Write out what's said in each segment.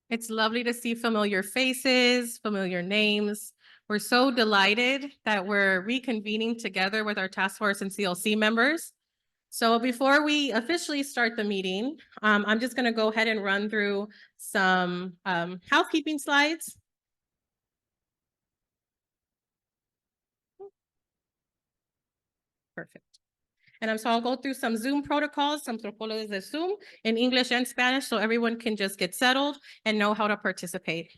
It's lovely to see familiar faces, familiar names. We're so delighted that we're reconvening together with our task force and CLC members. So before we officially start the meeting, I'm just going to go ahead and run through some housekeeping slides. Perfect. And so I'll go through some Zoom protocols, some protocols de Zoom in English and Spanish, so everyone can just get settled and know how to participate.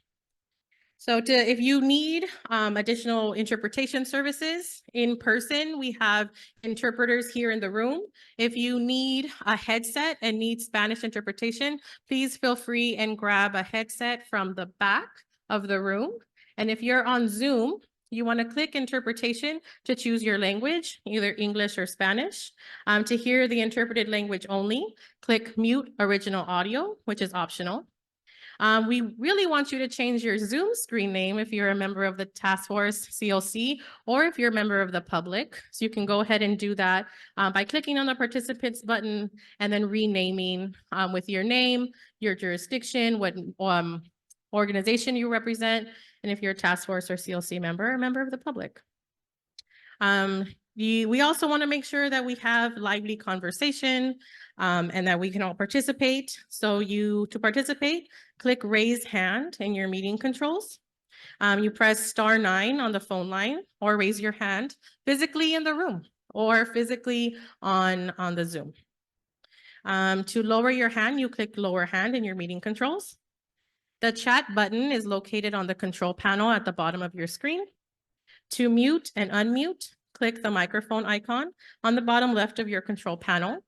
So if you need additional interpretation services in person, we have interpreters here in the room. If you need a headset and need Spanish interpretation, please feel free and grab a headset from the back of the room. And if you're on Zoom, you want to click interpretation to choose your language, either English or Spanish. To hear the interpreted language only, click mute original audio, which is optional. We really want you to change your Zoom screen name if you're a member of the task force CLC, or if you're a member of the public. So you can go ahead and do that by clicking on the participants button and then renaming with your name, your jurisdiction, what organization you represent, and if you're a task force or CLC member, a member of the public. We also want to make sure that we have lively conversation and that we can all participate. So to participate, click raise hand in your meeting controls. You press *9 on the phone line or raise your hand physically in the room or physically on the Zoom. To lower your hand, you click lower hand in your meeting controls. The chat button is located on the control panel at the bottom of your screen. To mute and unmute, click the microphone icon on the bottom left of your control panel.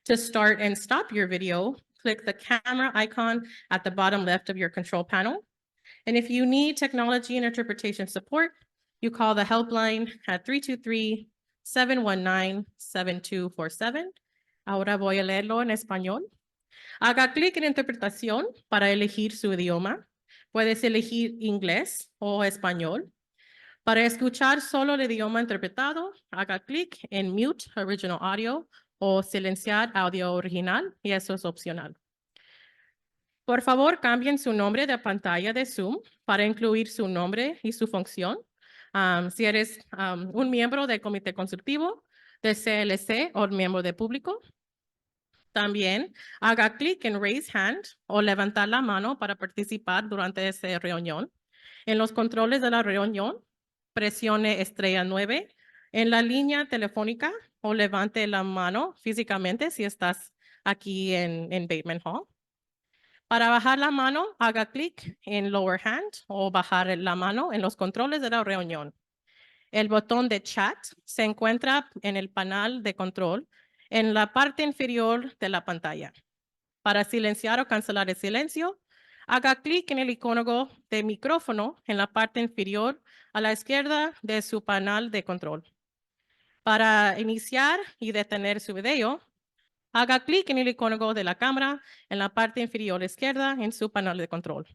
To start and stop your video, click the camera icon at the bottom left of your control panel. And if you need technology and interpretation support, you call the helpline at 323-719-7247. Ahora voy a leerlo en español. Haga clic en interpretación para elegir su idioma. Puedes elegir inglés o español. Para escuchar solo el idioma interpretado, haga clic en Mute Original Audio o silenciar audio original, y eso es opcional. Por favor, cambien su nombre de pantalla de Zoom para incluir su nombre y su función. Si eres un miembro del comité consultivo, de CLC o miembro de público. También haga clic en Raise Hand o levantar la mano para participar durante esta reunión. En los controles de la reunión, presione *9 en la línea telefónica o levante la mano físicamente si estás aquí en Bateman Hall. Para bajar la mano, haga clic en Lower Hand o bajar la mano en los controles de la reunión. El botón de chat se encuentra en el panel de control en la parte inferior de la pantalla. Para silenciar o cancelar el silencio, haga clic en el icono de micrófono en la parte inferior a la izquierda de su panel de control. Para iniciar y detener su video, haga clic en el icono de la cámara en la parte inferior izquierda en su panel de control.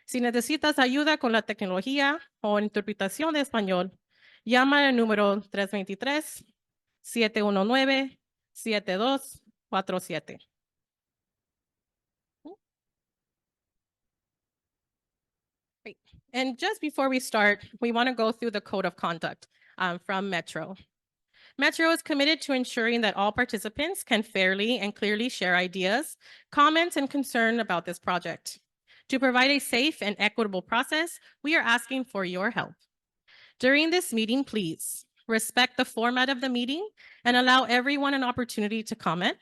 Si necesitas ayuda con la tecnología o interpretación de español, llama al número 323-719-7247. Great. And just before we start, we want to go through the code of conduct from Metro. Metro is committed to ensuring that all participants can fairly and clearly share ideas, comments, and concern about this project. To provide a safe and equitable process, we are asking for your help. During this meeting, please respect the format of the meeting and allow everyone an opportunity to comment.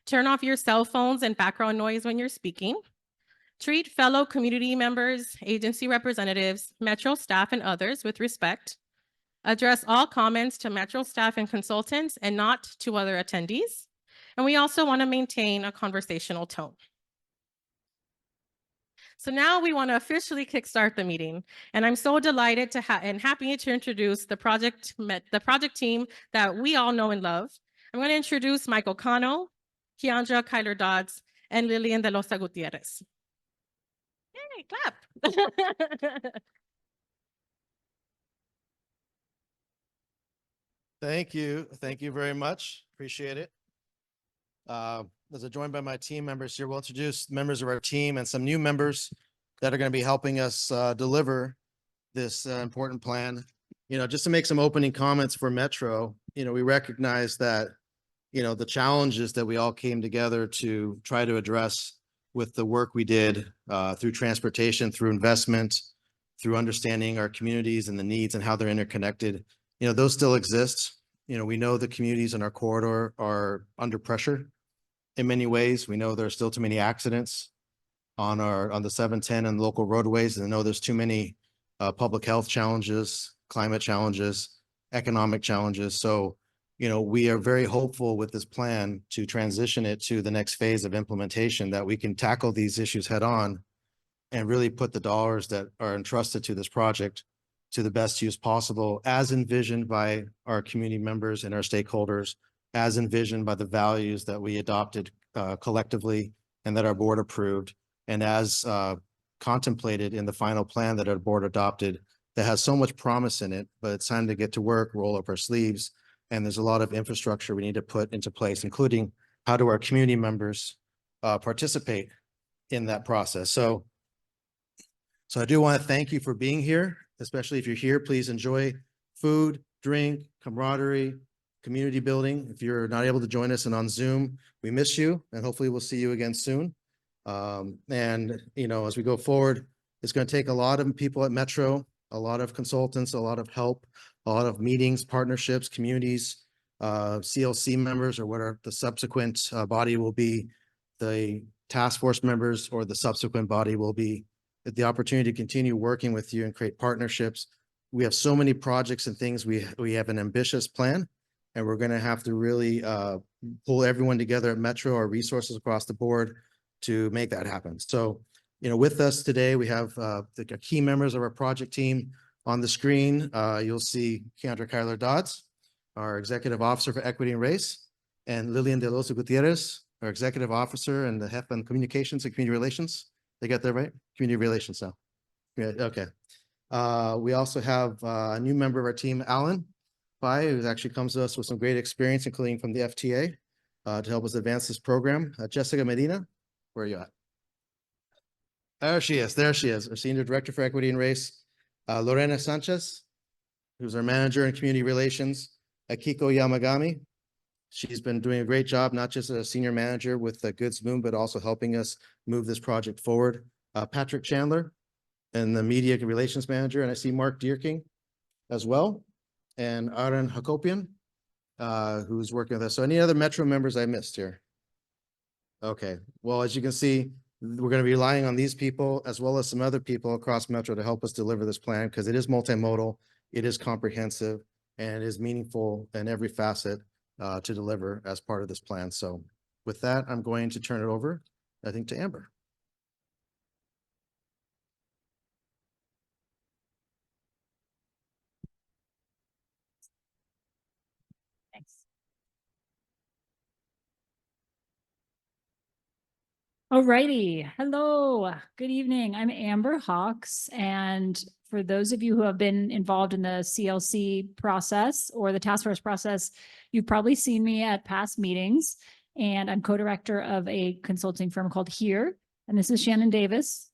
Turn off your cell phones and background noise when you're speaking. Treat fellow community members, agency representatives, Metro staff, and others with respect. Address all comments to Metro staff and consultants and not to other attendees. And we also want to maintain a conversational tone. So now we want to officially kickstart the meeting. And I'm so delighted and happy to introduce the project team that we all know and love. I'm going to introduce Michael Cano, Keandra Kyler Dodds, and Lillian De Losa Gutierrez. Yay, clap. Thank you. Thank you very much. Appreciate it. As I'm joined by my team members here, we'll introduce members of our team and some new members that are going to be helping us deliver this important plan. Just to make some opening comments for Metro, we recognize that, the challenges that we all came together to try to address with the work we did through transportation, through investment, through understanding our communities and the needs and how they're interconnected, those still exist. We know the communities in our corridor are under pressure in many ways. We know there are still too many accidents on the 710 and local roadways. And I know there's too many public health challenges, climate challenges, economic challenges. So, we are very hopeful with this plan to transition it to the next phase of implementation, that we can tackle these issues head on and really put the dollars that are entrusted to this project to the best use possible, as envisioned by our community members and our stakeholders, as envisioned by the values that we adopted collectively and that our board approved, and as contemplated in the final plan that our board adopted, that has so much promise in it. But it's time to get to work, roll up our sleeves, and there's a lot of infrastructure we need to put into place, including how do our community members participate in that process. So I do want to thank you for being here, especially if you're here. Please enjoy food, drink, camaraderie, community building. If you're not able to join us and on Zoom, we miss you, and hopefully we'll see you again soon. And as we go forward, it's going to take a lot of people at Metro, a lot of consultants, a lot of help, a lot of meetings, partnerships, communities, CLC members, or whatever the subsequent body will be, the task force members, or the subsequent body will be, the opportunity to continue working with you and create partnerships. We have so many projects and things. We have an ambitious plan, and we're going to have to really pull everyone together at Metro, our resources across the board, to make that happen. So, with us today, we have the key members of our project team on the screen. You'll see Keandra Kyler Dodds, our Executive Officer for Equity and Race, and Lillian De Losa Gutierrez, our Executive Officer and the Head on Communications and Community Relations. They got that right? Community Relations now. Yeah, okay. We also have a new member of our team, Alan Pai, who actually comes to us with some great experience, including from the FTA, to help us advance this program. Jessica Medina, where are you at? There she is, our Senior Director for Equity and Race. Lorena Sanchez, who's our Manager in Community Relations. Akiko Yamagami, she's been doing a great job, not just as a Senior Manager with Goods Moon, but also helping us move this project forward. Patrick Chandler, and the Media Relations Manager, and I see Mark Deerking as well, and Aaron Hakopian, who's working with us. So any other Metro members I missed here? Okay, well, as you can see, we're going to be relying on these people as well as some other people across Metro to help us deliver this plan, because it is multimodal, it is comprehensive, and it is meaningful in every facet to deliver as part of this plan. So with that, I'm going to turn it over, I think, to Amber. Thanks. Alrighty. Hello. Good evening. I'm Amber Hawks. And for those of you who have been involved in the CLC process or the task force process, you've probably seen me at past meetings. And I'm co-director of a consulting firm called Here. And this is Shannon Davis.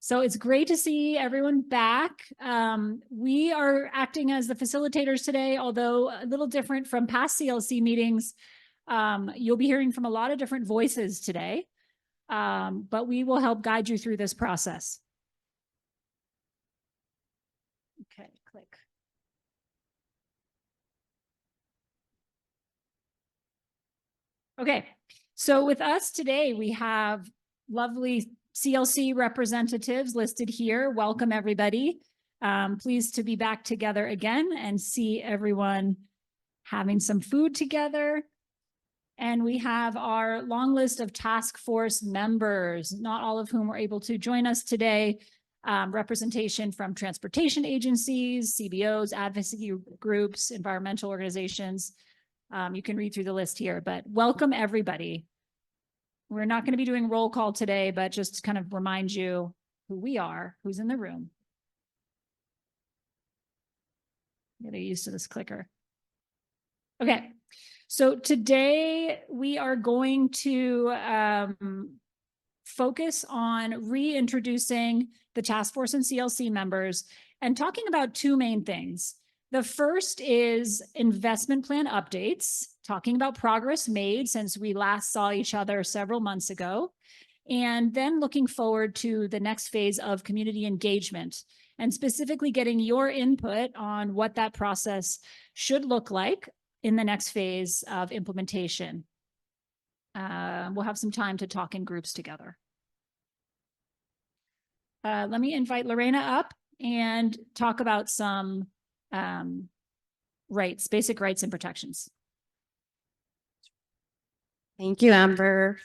So it's great to see everyone back. We are acting as the facilitators today, although a little different from past CLC meetings. You'll be hearing from a lot of different voices today, but we will help guide you through this process. Okay, click. Okay, so with us today, we have lovely CLC representatives listed here. Welcome, everybody. Pleased to be back together again and see everyone having some food together. And we have our long list of task force members, not all of whom were able to join us today. Representation from transportation agencies, CBOs, advocacy groups, environmental organizations. You can read through the list here, but welcome everybody. We're not going to be doing roll call today, but just to kind of remind you who we are, who's in the room. Get used to this clicker. Okay. So today we are going to focus on reintroducing the task force and CLC members and talking about two main things. The first is investment plan updates, talking about progress made since we last saw each other several months ago, and then looking forward to the next phase of community engagement and specifically getting your input on what that process should look like in the next phase of implementation. We'll have some time to talk in groups together. Let me invite Lorena up and talk about some rights, basic rights and protections. Thank you, Amber.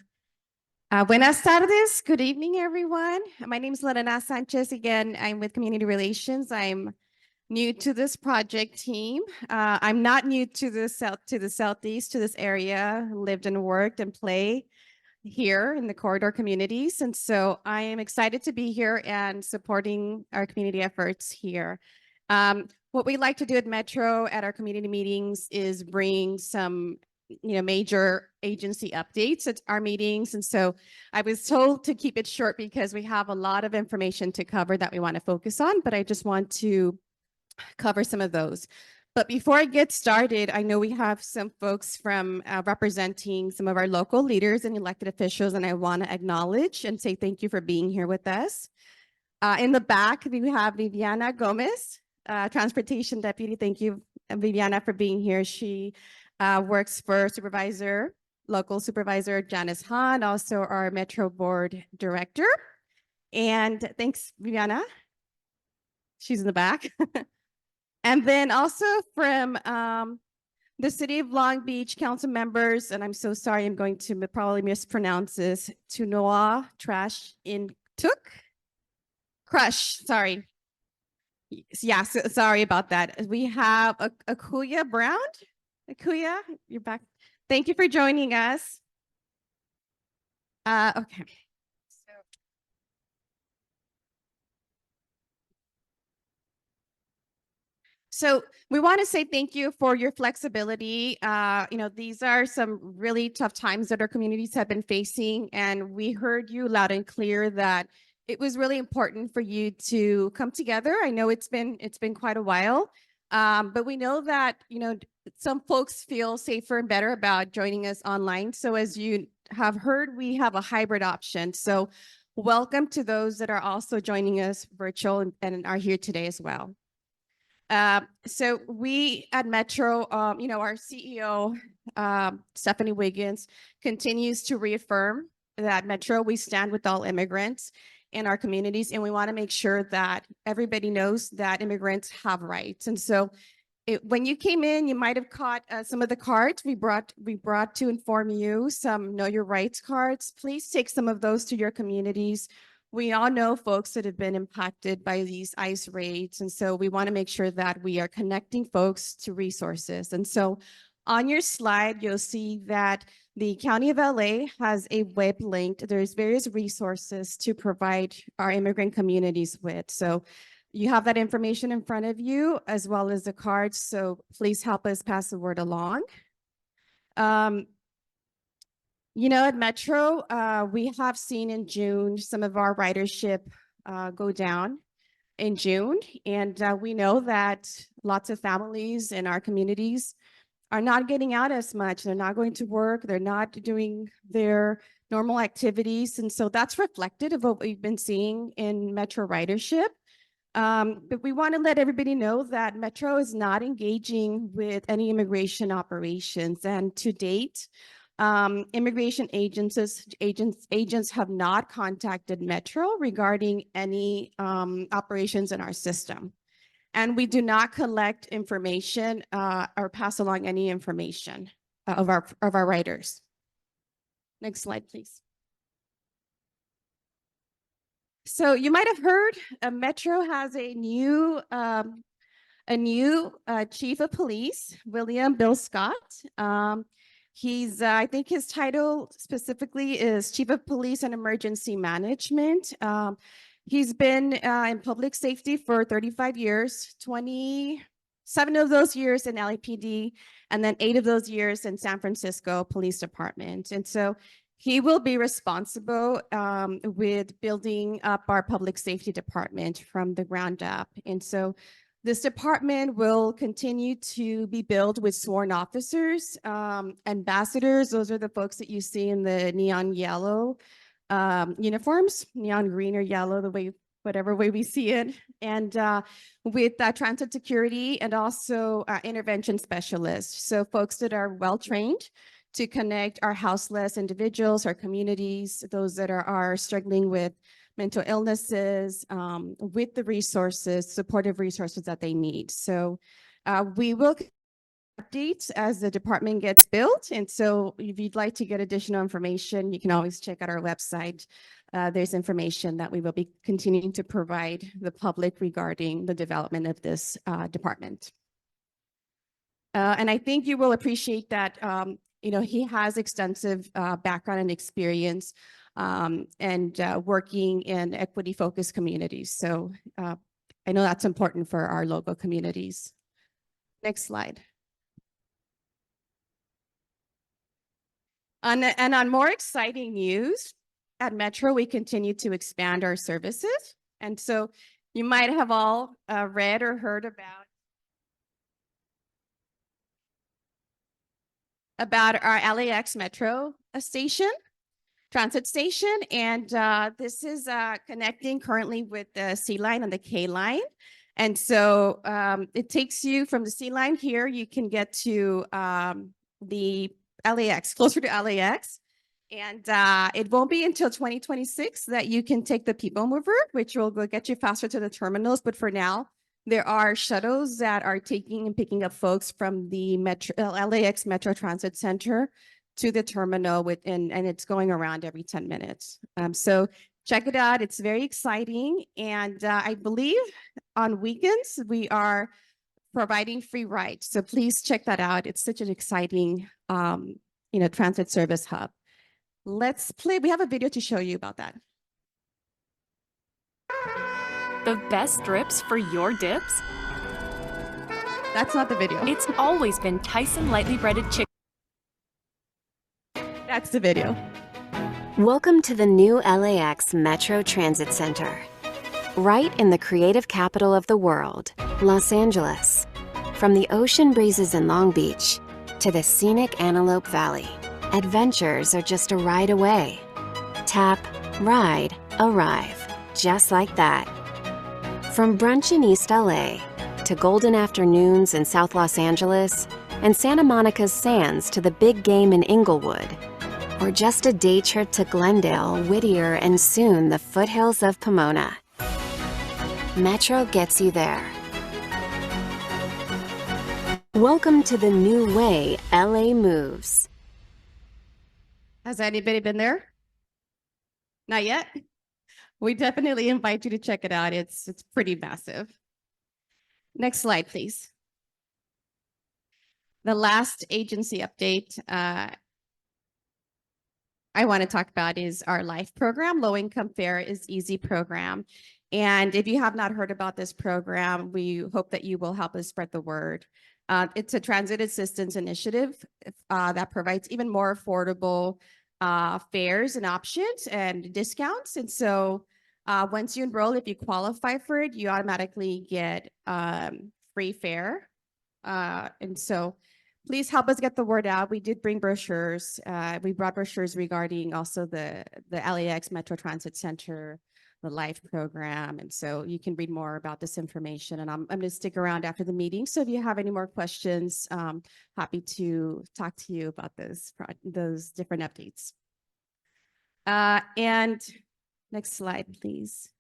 Buenas tardes. Good evening, everyone. My name is Lorena Sanchez. Again, I'm with Community Relations. I'm new to this project team. I'm not new to the southeast, to this area. Lived and worked and play here in the corridor communities. And so I am excited to be here and supporting our community efforts here. What we like to do at Metro at our community meetings is bring some major agency updates at our meetings. And so I was told to keep it short because we have a lot of information to cover that we want to focus on, but I just want to cover some of those. But before I get started, I know we have some folks from representing some of our local leaders and elected officials, and I want to acknowledge and say thank you for being here with us. In the back, we have Viviana Gomez, Transportation Deputy. Thank you, Viviana, for being here. She works for local supervisor Janice Hahn, also our Metro Board Director. And thanks, Viviana. She's in the back. And then also from the City of Long Beach council members, and I'm so sorry, I'm going to probably mispronounce this, Tunoa Trash in Tuk Crush, sorry. Yeah, so, sorry about that. We have Akuya Brown. Akuya, you're back. Thank you for joining us. Okay. So we want to say thank you for your flexibility. These are some really tough times that our communities have been facing, and we heard you loud and clear that it was really important for you to come together. I know it's been quite a while, but we know that some folks feel safer and better about joining us online. So as you have heard, we have a hybrid option. So welcome to those that are also joining us virtual and are here today as well. So we at Metro, our CEO, Stephanie Wiggins, continues to reaffirm that Metro, we stand with all immigrants in our communities, and we want to make sure that everybody knows that immigrants have rights. And so when you came in, you might have caught some of the cards we brought to inform you, some Know Your Rights cards. Please take some of those to your communities. We all know folks that have been impacted by these ICE raids. And so we want to make sure that we are connecting folks to resources. And so on your slide, you'll see that the County of LA has a web link. There's various resources to provide our immigrant communities with. So you have that information in front of you as well as the cards. So please help us pass the word along. At Metro, we have seen in June some of our ridership go down in June. And we know that lots of families in our communities are not getting out as much. They're not going to work. They're not doing their normal activities. And so that's reflected of what we've been seeing in Metro ridership. But we want to let everybody know that Metro is not engaging with any immigration operations. And to date, immigration agents have not contacted Metro regarding any operations in our system. And we do not collect information or pass along any information of our riders. Next slide, please. So you might have heard Metro has a new chief of police, William Bill Scott. He's, I think his title specifically is Chief of Police and Emergency Management. He's been in public safety for 35 years, 20 7 of those years in LAPD, and then 8 of those years in San Francisco Police Department. And so he will be responsible with building up our public safety department from the ground up. And so this department will continue to be built with sworn officers, ambassadors. Those are the folks that you see in the neon yellow uniforms, neon green or yellow, whatever way we see it. And with transit security and also intervention specialists. So folks that are well-trained to connect our houseless individuals, our communities, those that are struggling with mental illnesses, with the resources, supportive resources that they need. So we will updates as the department gets built. And so if you'd like to get additional information, you can always check out our website. There's information that we will be continuing to provide the public regarding the development of this department. And I think you will appreciate that he has extensive background and experience and working in equity-focused communities. So I know that's important for our local communities. Next slide. And on more exciting news, at Metro, we continue to expand our services. And so you might have all read or heard about our LAX Metro station, transit station. And this is connecting currently with the C line and the K line. And so it takes you from the C line here, you can get to the LAX, closer to LAX. And it won't be until 2026 that you can take the People Mover, which will go get you faster to the terminals. But for now, there are shuttles that are taking and picking up folks from the LAX Metro Transit Center to the terminal and it's going around every 10 minutes. So check it out. It's very exciting. And I believe on weekends, we are providing free rides. So please check that out. It's such an exciting, transit service hub. Let's play. We have a video to show you about that. The best strips for your dips? That's not the video. It's always been Tyson lightly breaded chicken. That's the video. Welcome to the new LAX Metro Transit Center. Right in the creative capital of the world, Los Angeles. From the ocean breezes in Long Beach to the scenic Antelope Valley, adventures are just a ride away. Tap, ride, arrive. Just like that. From brunch in East LA to golden afternoons in South Los Angeles and Santa Monica's sands to the big game in Inglewood, or just a day trip to Glendale, Whittier, and soon the foothills of Pomona. Metro gets you there. Welcome to the new way LA moves. Has anybody been there? Not yet? We definitely invite you to check it out. It's pretty massive. Next slide, please. The last agency update I want to talk about is our LIFE program, Low Income Fare is Easy program. And if you have not heard about this program, we hope that you will help us spread the word. It's a transit assistance initiative that provides even more affordable fares and options and discounts. And so once you enroll, if you qualify for it, you automatically get free fare. And so please help us get the word out. We did bring brochures. We brought brochures regarding also the LAX Metro Transit Center, the LIFE program. And so you can read more about this information. And I'm going to stick around after the meeting. So if you have any more questions, happy to talk to you about those different updates. And next slide, please.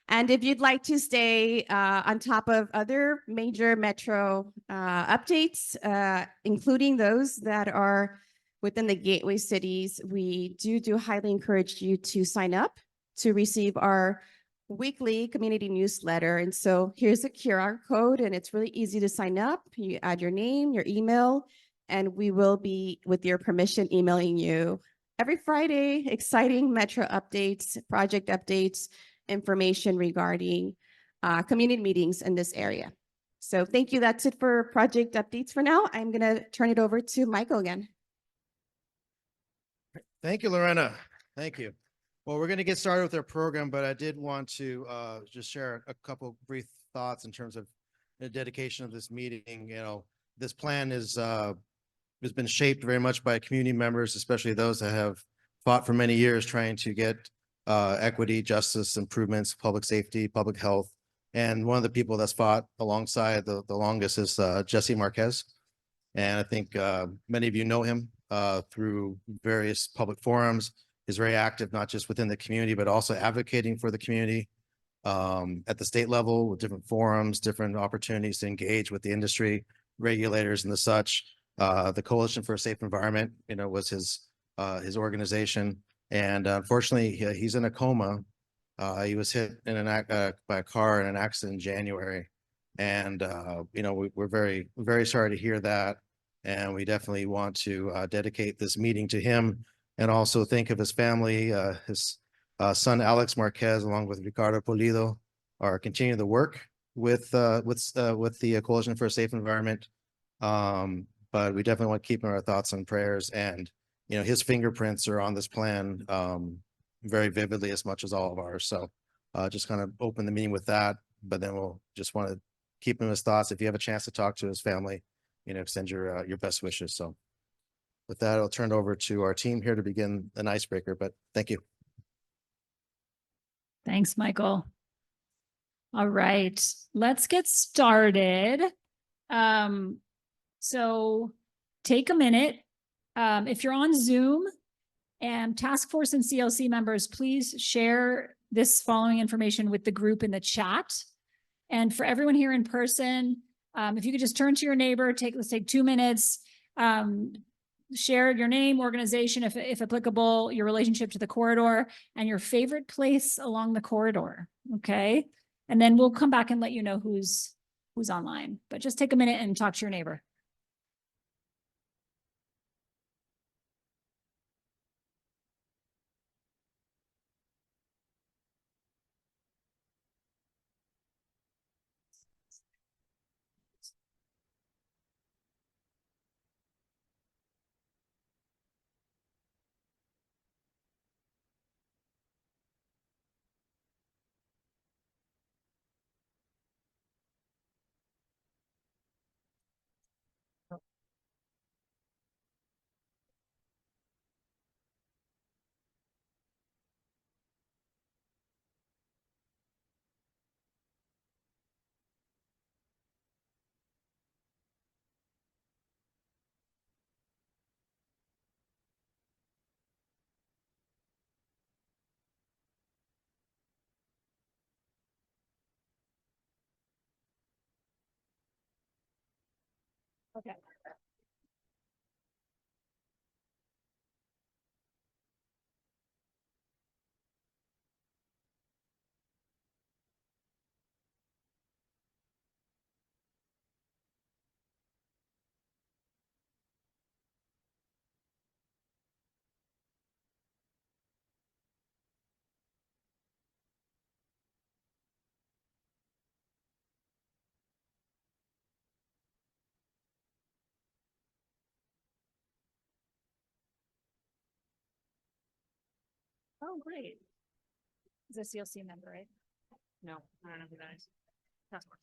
And if you'd like to stay on top of other major Metro updates, including those that are within the gateway cities, we do highly encourage you to sign up to receive our weekly community newsletter. And so here's a QR code, and it's really easy to sign up. You add your name, your email, and we will be, with your permission, emailing you every Friday, exciting Metro updates, project updates, information regarding community meetings in this area. So thank you. That's it for project updates for now. I'm going to turn it over to Michael again. Thank you, Lorena. Thank you. Well, we're going to get started with our program, but I did want to just share a couple brief thoughts in terms of the dedication of this meeting. You know, this plan is has been shaped very much by community members, especially those that have fought for many years trying to get equity, justice, improvements, public safety, public health. And one of the people that's fought alongside the longest is Jesse Marquez. And I think many of you know him through various public forums. He's very active, not just within the community, but also advocating for the community at the state level with different forums, different opportunities to engage with the industry, regulators and the such. The Coalition for a Safe Environment, you know, was his organization. And unfortunately, he's in a coma. He was hit in by a car in an accident in January. And, you know, we're very, very sorry to hear that. And we definitely want to dedicate this meeting to him and also think of his family. His son, Alex Marquez, along with Ricardo Polido, are continuing the work with the Coalition for a Safe Environment. But we definitely want to keep him in our thoughts and prayers. And, you know, his fingerprints are on this plan very vividly as much as all of ours. So just kind of open the meeting with that, but then we'll just want to keep him in his thoughts. If you have a chance to talk to his family, you know, extend your best wishes. So with that, I'll turn it over to our team here to begin an icebreaker, but thank you. Thanks, Michael. All right, let's get started. So take a minute. If you're on Zoom, and task force and CLC members, please share this following information with the group in the chat. And for everyone here in person, if you could just turn to your neighbor, let's take 2 minutes, share your name, organization, if applicable, your relationship to the corridor, and your favorite place along the corridor, okay? And then we'll come back and let you know who's online. But just take a minute and talk to your neighbor. Okay. Oh, great. Is a CLC member, right? No, I don't know who that is. Task force.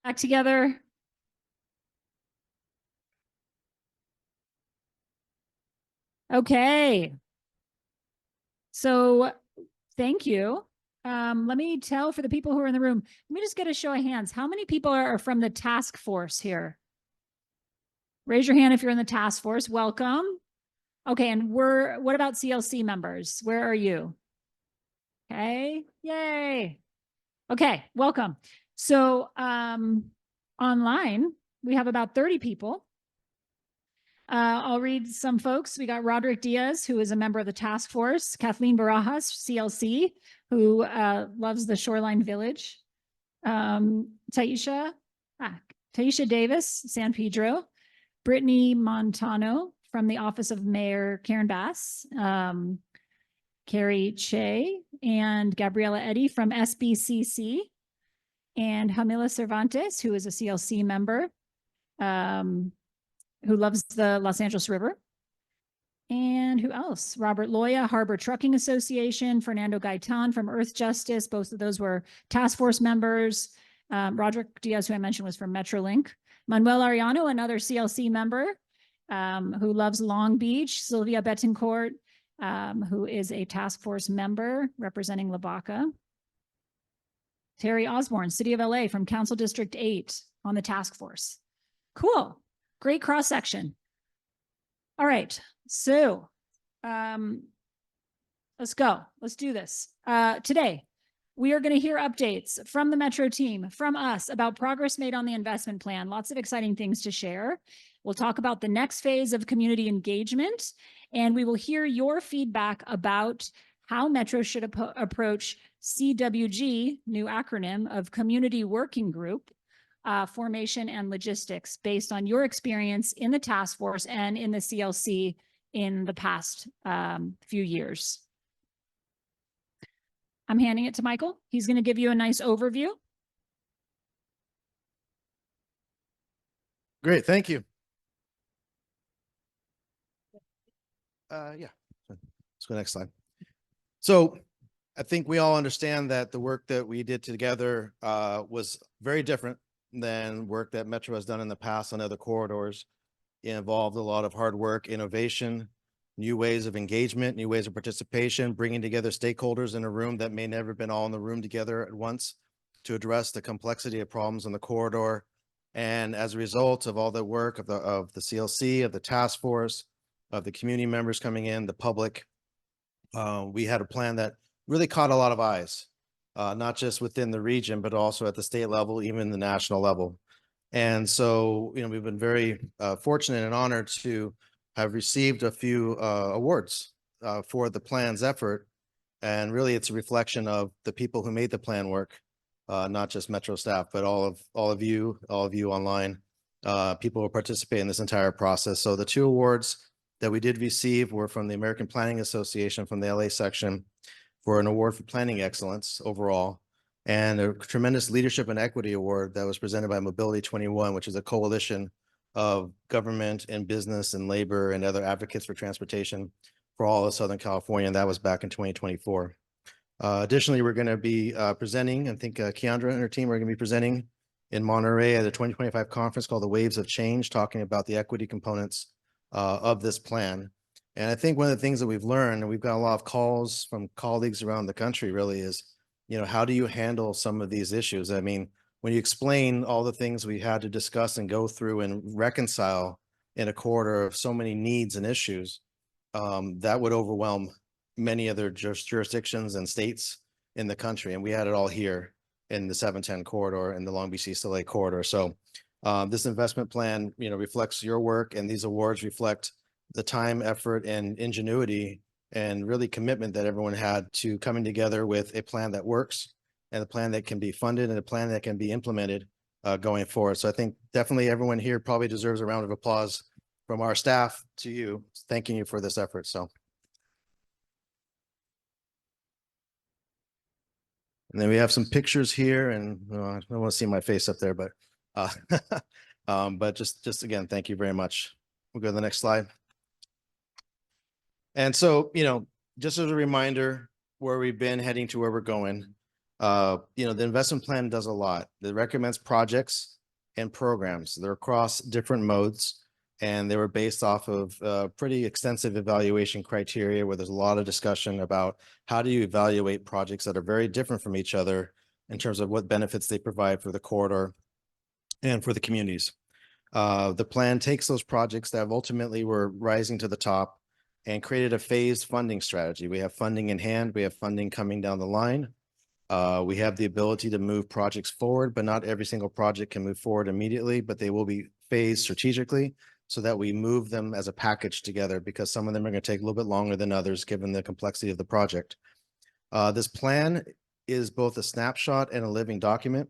Back together. Okay. So thank you. Let me tell for the people who are in the room, let me just get a show of hands. How many people are from the task force here? Raise your hand if you're in the task force. Welcome. Okay, and what about CLC members? Where are you? Okay, yay. Okay, welcome. So online, we have about 30 people. I'll read some folks. We got Roderick Diaz, who is a member of the task force, Kathleen Barajas, CLC, who loves the Shoreline Village, Taisha Davis, San Pedro, Brittany Montano from the Office of Mayor Karen Bass, Carrie Che, and Gabriela Eddy from SBCC, and Jamila Cervantes, who is a CLC member, who loves the Los Angeles River. And who else? Robert Loya, Harbor Trucking Association, Fernando Gaitan from Earth Justice. Both of those were task force members. Roderick Diaz, who I mentioned, was from Metrolink. Manuel Ariano, another CLC member, who loves Long Beach. Sylvia Betancourt, who is a task force member representing Lavaca. Terry Osborne, City of LA from Council District 8 on the task force. Cool. Great cross section. All right. So let's go. Let's do this. Today, we are going to hear updates from the Metro team, from us, about progress made on the investment plan. Lots of exciting things to share. We'll talk about the next phase of community engagement, and we will hear your feedback about how Metro should approach CWG, new acronym of Community Working Group, formation and logistics, based on your experience in the task force and in the CLC in the past few years. I'm handing it to Michael. He's going to give you a nice overview. Great, thank you. Yeah, let's go next slide. So I think we all understand that the work that we did together was very different than work that Metro has done in the past on other corridors. It involved a lot of hard work, innovation, new ways of engagement, new ways of participation, bringing together stakeholders in a room that may never have been all in the room together at once to address the complexity of problems on the corridor. And as a result of all the work of the CLC, of the task force, of the community members coming in, the public, we had a plan that really caught a lot of eyes, not just within the region, but also at the state level, even the national level. And so, we've been very fortunate and honored to have received a few awards for the plan's effort. And really, it's a reflection of the people who made the plan work, not just Metro staff, but all of you online, people who participate in this entire process. So the 2 awards that we did receive were from the American Planning Association from the LA section for an award for planning excellence overall, and a tremendous leadership and equity award that was presented by Mobility 21, which is a coalition of government and business and labor and other advocates for transportation for all of Southern California. And that was back in 2024. Additionally, we're going to be presenting, I think Keandra and her team are going to be presenting in Monterey at a 2025 conference called the Waves of Change, talking about the equity components of this plan. And I think one of the things that we've learned, and we've got a lot of calls from colleagues around the country really, is, how do you handle some of these issues? I mean, when you explain all the things we had to discuss and go through and reconcile in a corridor of so many needs and issues, that would overwhelm many other jurisdictions and states in the country. And we had it all here in the 710 corridor and the Long Beach East LA corridor. So this investment plan, reflects your work, and these awards reflect the time, effort, and ingenuity and really commitment that everyone had to coming together with a plan that works, and a plan that can be funded, and a plan that can be implemented going forward. So I think definitely everyone here probably deserves a round of applause from our staff to you, thanking you for this effort. So. And then we have some pictures here, and I don't want to see my face up there, but just again, thank you very much. We'll go to the next slide. And so, just as a reminder, where we've been heading to where we're going, the investment plan does a lot. It recommends projects and programs. They're across different modes, and they were based off of pretty extensive evaluation criteria where there's a lot of discussion about how do you evaluate projects that are very different from each other in terms of what benefits they provide for the corridor and for the communities. The plan takes those projects that ultimately were rising to the top and created a phased funding strategy. We have funding in hand, we have funding coming down the line. We have the ability to move projects forward, but not every single project can move forward immediately, but they will be phased strategically so that we move them as a package together, because some of them are going to take a little bit longer than others given the complexity of the project. This plan is both a snapshot and a living document.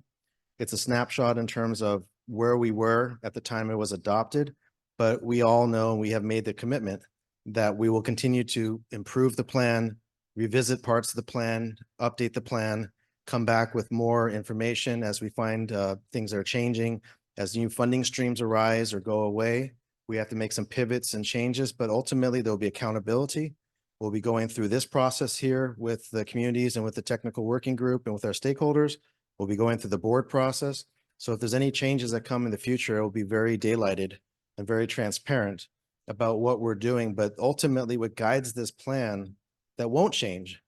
It's a snapshot in terms of where we were at the time it was adopted, but we all know, and we have made the commitment that we will continue to improve the plan, revisit parts of the plan, update the plan, come back with more information as we find things are changing, as new funding streams arise or go away. We have to make some pivots and changes, but ultimately there'll be accountability. We'll be going through this process here with the communities and with the technical working group and with our stakeholders. We'll be going through the board process. So if there's any changes that come in the future, it will be very daylighted and very transparent about what we're doing. But ultimately what guides this plan that won't change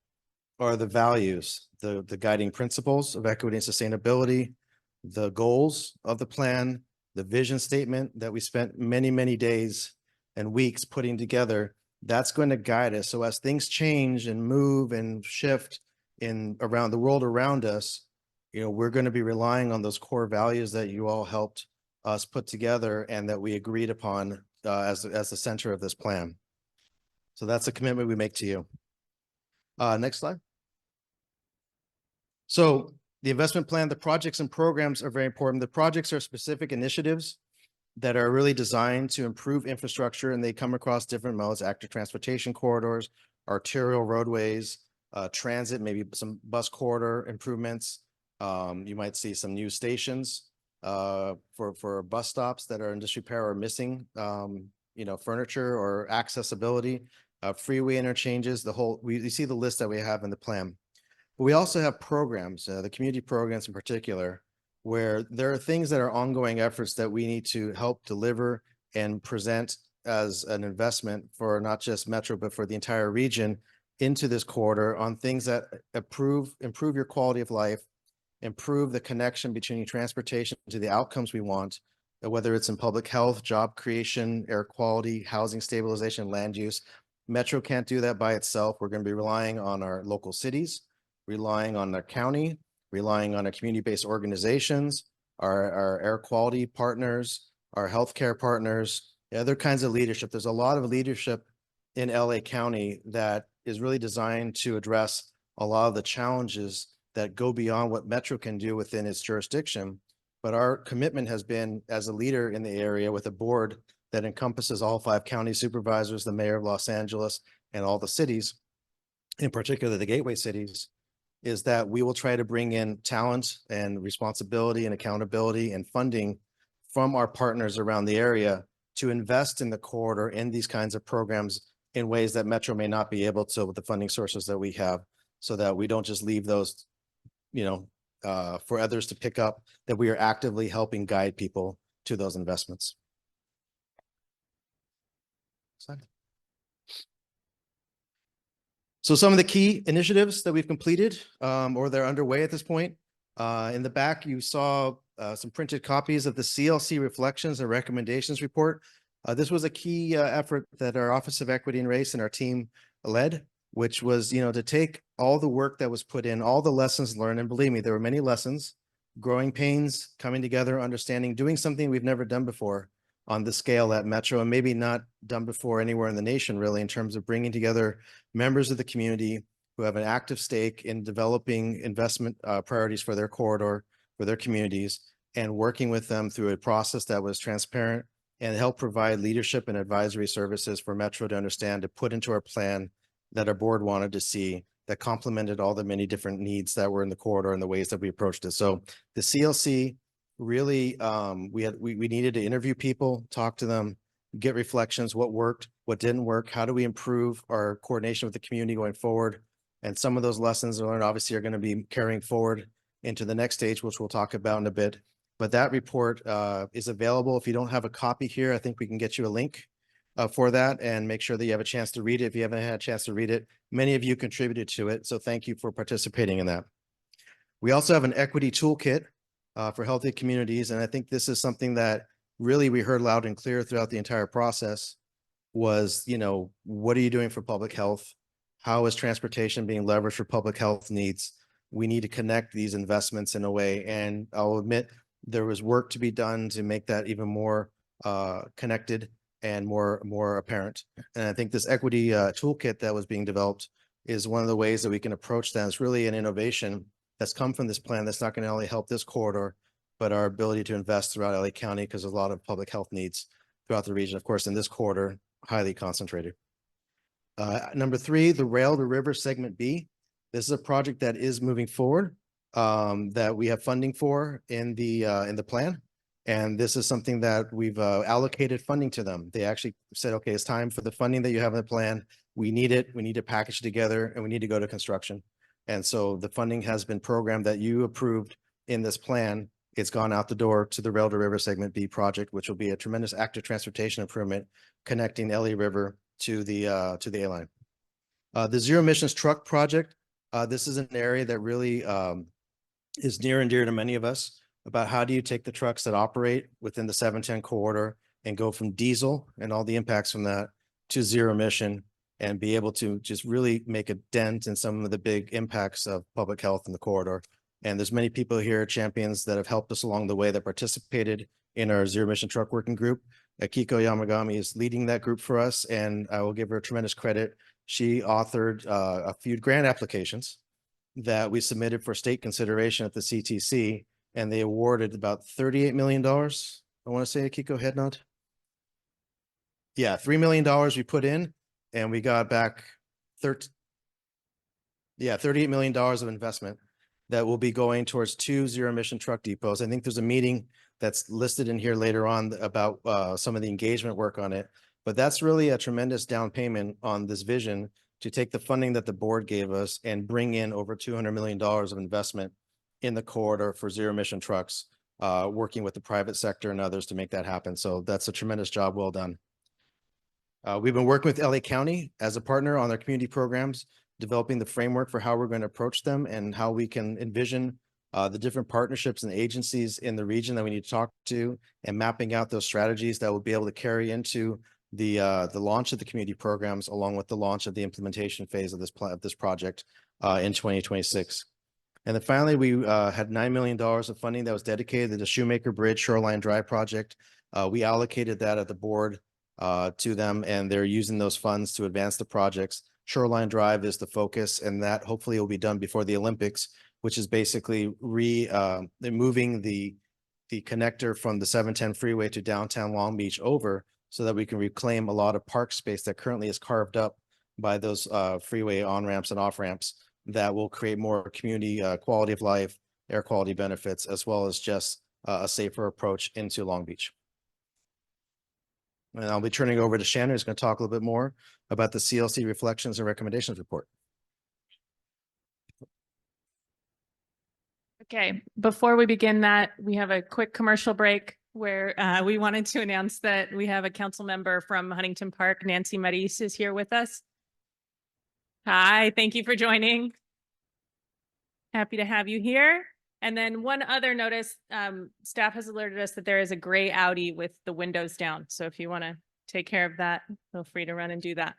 are the values, the guiding principles of equity and sustainability, the goals of the plan, the vision statement that we spent many, many days and weeks putting together. That's going to guide us. So as things change and move and shift around the world around us, we're going to be relying on those core values that you all helped us put together and that we agreed upon as the center of this plan. So that's a commitment we make to you. Next slide. So the investment plan, the projects and programs are very important. The projects are specific initiatives that are really designed to improve infrastructure, and they come across different modes: active transportation corridors, arterial roadways, transit, maybe some bus corridor improvements. You might see some new stations for bus stops that are in disrepair or missing, furniture or accessibility, freeway interchanges, you see the list that we have in the plan. But we also have programs, the community programs in particular, where there are things that are ongoing efforts that we need to help deliver and present as an investment for not just Metro, but for the entire region into this corridor on things that improve your quality of life, improve the connection between transportation to the outcomes we want, whether it's in public health, job creation, air quality, housing stabilization, land use. Metro can't do that by itself. We're going to be relying on our local cities, relying on the county, relying on our community-based organizations, our air quality partners, our healthcare partners, other kinds of leadership. There's a lot of leadership in LA County that is really designed to address a lot of the challenges that go beyond what Metro can do within its jurisdiction. But our commitment has been, as a leader in the area with a board that encompasses all 5 county supervisors, the mayor of Los Angeles, and all the cities, in particular the gateway cities, is that we will try to bring in talent and responsibility and accountability and funding from our partners around the area to invest in the corridor in these kinds of programs in ways that Metro may not be able to with the funding sources that we have, so that we don't just leave those, for others to pick up, that we are actively helping guide people to those investments. So some of the key initiatives that we've completed or they're underway at this point. In the back, you saw some printed copies of the CLC Reflections and Recommendations Report. This was a key effort that our Office of Equity and Race and our team led, which was, to take all the work that was put in, all the lessons learned, and believe me, there were many lessons, growing pains, coming together, understanding, doing something we've never done before on the scale at Metro, and maybe not done before anywhere in the nation, really, in terms of bringing together members of the community who have an active stake in developing investment priorities for their corridor, for their communities, and working with them through a process that was transparent and help provide leadership and advisory services for Metro to understand, to put into our plan that our board wanted to see, that complemented all the many different needs that were in the corridor and the ways that we approached it. So the CLC really, we needed to interview people, talk to them, get reflections, what worked, what didn't work, how do we improve our coordination with the community going forward. And some of those lessons learned obviously are going to be carrying forward into the next stage, which we'll talk about in a bit. But that report is available. If you don't have a copy here, I think we can get you a link for that and make sure that you have a chance to read it. If you haven't had a chance to read it, many of you contributed to it. So thank you for participating in that. We also have an equity toolkit for healthy communities. And I think this is something that really we heard loud and clear throughout the entire process was, what are you doing for public health? How is transportation being leveraged for public health needs? We need to connect these investments in a way. And I'll admit there was work to be done to make that even more connected and more apparent. And I think this equity toolkit that was being developed is one of the ways that we can approach that. It's really an innovation that's come from this plan that's not going to only help this corridor, but our ability to invest throughout LA County because there's a lot of public health needs throughout the region. Of course, in this corridor, highly concentrated. Number 3, the Rail to River Segment B. This is a project that is moving forward that we have funding for in the plan. And this is something that we've allocated funding to them. They actually said, okay, it's time for the funding that you have in the plan. We need it. We need to package together and we need to go to construction. And so the funding has been programmed that you approved in this plan. It's gone out the door to the Rail to River Segment B project, which will be a tremendous active transportation improvement connecting LA River to the A line. The zero emissions truck project. This is an area that really is near and dear to many of us about how do you take the trucks that operate within the 710 corridor and go from diesel and all the impacts from that to zero emission and be able to just really make a dent in some of the big impacts of public health in the corridor. And there's many people here, champions that have helped us along the way that participated in our zero emission truck working group. Akiko Yamagami is leading that group for us, and I will give her tremendous credit. She authored a few grant applications that we submitted for state consideration at the CTC, and they awarded about $38 million. I want to say, Akiko, head nod. Yeah, $3 million we put in, and we got back $38 million of investment that will be going towards 2 zero emission truck depots. I think there's a meeting that's listed in here later on about some of the engagement work on it, but that's really a tremendous down payment on this vision to take the funding that the board gave us and bring in over $200 million of investment in the corridor for zero emission trucks, working with the private sector and others to make that happen. So that's a tremendous job. Well done. We've been working with LA County as a partner on their community programs, developing the framework for how we're going to approach them and how we can envision the different partnerships and agencies in the region that we need to talk to, and mapping out those strategies that will be able to carry into the launch of the community programs, along with the launch of the implementation phase of this project in 2026. And then finally, we had $9 million of funding that was dedicated to the Shoemaker Bridge Shoreline Drive project. We allocated that at the board to them, and they're using those funds to advance the projects. Shoreline Drive is the focus, and that hopefully will be done before the Olympics, which is basically moving the connector from the 710 freeway to downtown Long Beach over so that we can reclaim a lot of park space that currently is carved up by those freeway on-ramps and off-ramps that will create more community quality of life, air quality benefits, as well as just a safer approach into Long Beach. And I'll be turning over to Shannon, who's going to talk a little bit more about the CLC Reflections and Recommendations report. Okay, before we begin that, we have a quick commercial break where we wanted to announce that we have a council member from Huntington Park, Nancy Maris, is here with us. Hi, thank you for joining. Happy to have you here. And then one other notice, staff has alerted us that there is a gray Audi with the windows down. So if you want to take care of that, feel free to run and do that.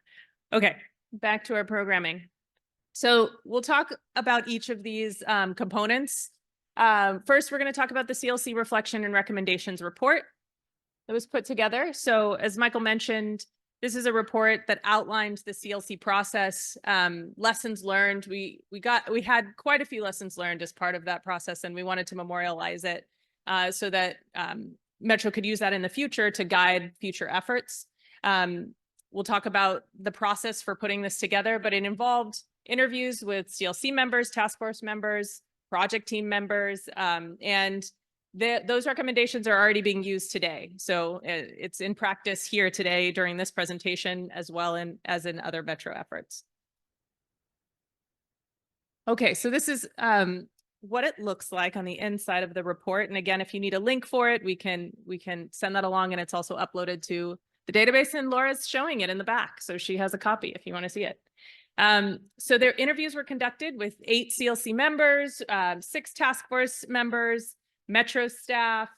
Okay, back to our programming. So we'll talk about each of these components. First, we're going to talk about the CLC Reflection and Recommendations report that was put together. So as Michael mentioned, this is a report that outlines the CLC process, lessons learned. We had quite a few lessons learned as part of that process, and we wanted to memorialize it so that Metro could use that in the future to guide future efforts. We'll talk about the process for putting this together, but it involved interviews with CLC members, task force members, project team members, and those recommendations are already being used today. So it's in practice here today during this presentation, as well as in other Metro efforts. Okay, so this is what it looks like on the inside of the report. And again, if you need a link for it, we can send that along, and it's also uploaded to the database, and Laura's showing it in the back. So she has a copy if you want to see it. So their interviews were conducted with 8 CLC members, 6 task force members, Metro staff,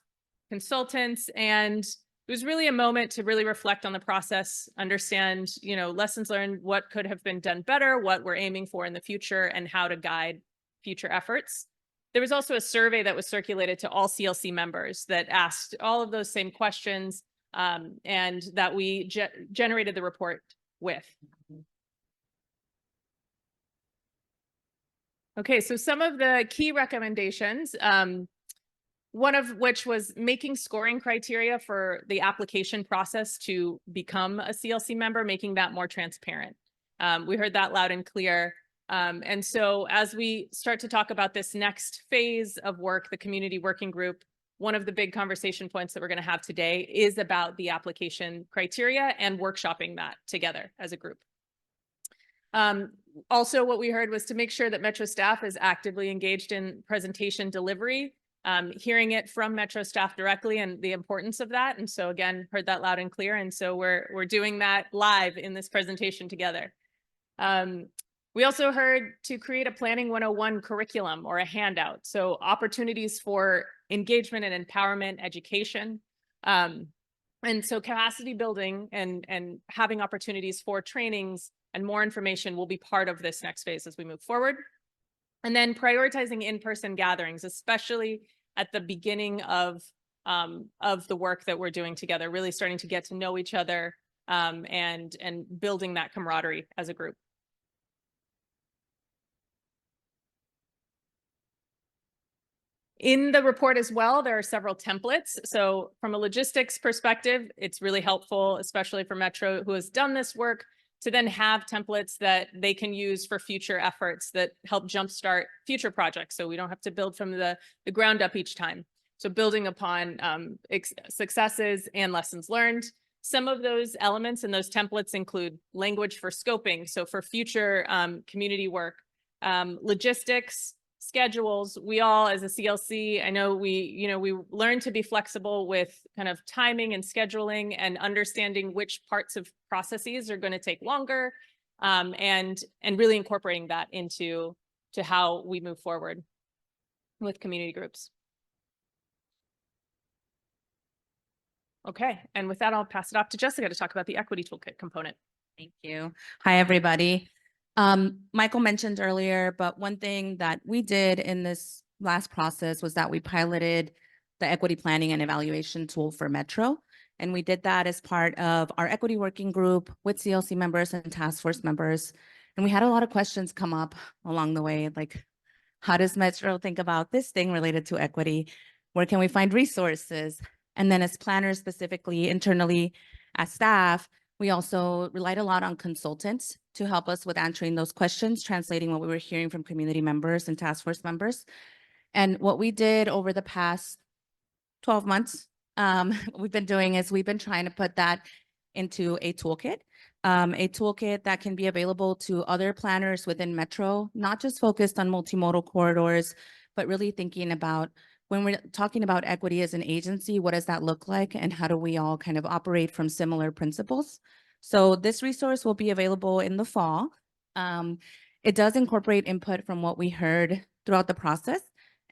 consultants, and it was really a moment to really reflect on the process, understand, lessons learned, what could have been done better, what we're aiming for in the future, and how to guide future efforts. There was also a survey that was circulated to all CLC members that asked all of those same questions, and that we generated the report with. Okay, so some of the key recommendations, one of which was making scoring criteria for the application process to become a CLC member, making that more transparent. We heard that loud and clear. And so as we start to talk about this next phase of work, the community working group, one of the big conversation points that we're going to have today is about the application criteria and workshopping that together as a group. Also, what we heard was to make sure that Metro staff is actively engaged in presentation delivery, hearing it from Metro staff directly and the importance of that. And so again, heard that loud and clear. And so we're doing that live in this presentation together. We also heard to create a Planning 101 curriculum or a handout. So opportunities for engagement and empowerment education. And so capacity building and having opportunities for trainings and more information will be part of this next phase as we move forward. And then prioritizing in-person gatherings, especially at the beginning of the work that we're doing together, really starting to get to know each other, and building that camaraderie as a group. In the report as well, there are several templates. So from a logistics perspective, it's really helpful, especially for Metro, who has done this work, to then have templates that they can use for future efforts that help jumpstart future projects. So we don't have to build from the ground up each time. So building upon successes and lessons learned. Some of those elements and those templates include language for scoping. So for future community work, logistics, schedules. We all, as a CLC, I know we learn to be flexible with kind of timing and scheduling and understanding which parts of processes are going to take longer, and really incorporating that into how we move forward with community groups. Okay, and with that, I'll pass it off to Jessica to talk about the equity toolkit component. Thank you. Hi, everybody. Michael mentioned earlier, but one thing that we did in this last process was that we piloted the equity planning and evaluation tool for Metro. And we did that as part of our equity working group with CLC members and task force members. And we had a lot of questions come up along the way, like, how does Metro think about this thing related to equity? Where can we find resources? And then as planners, specifically internally as staff, we also relied a lot on consultants to help us with answering those questions, translating what we were hearing from community members and task force members. And what we did over the past 12 months, we've been doing is we've been trying to put that into a toolkit that can be available to other planners within Metro, not just focused on multimodal corridors, but really thinking about when we're talking about equity as an agency, what does that look like? And how do we all kind of operate from similar principles? So this resource will be available in the fall. It does incorporate input from what we heard throughout the process.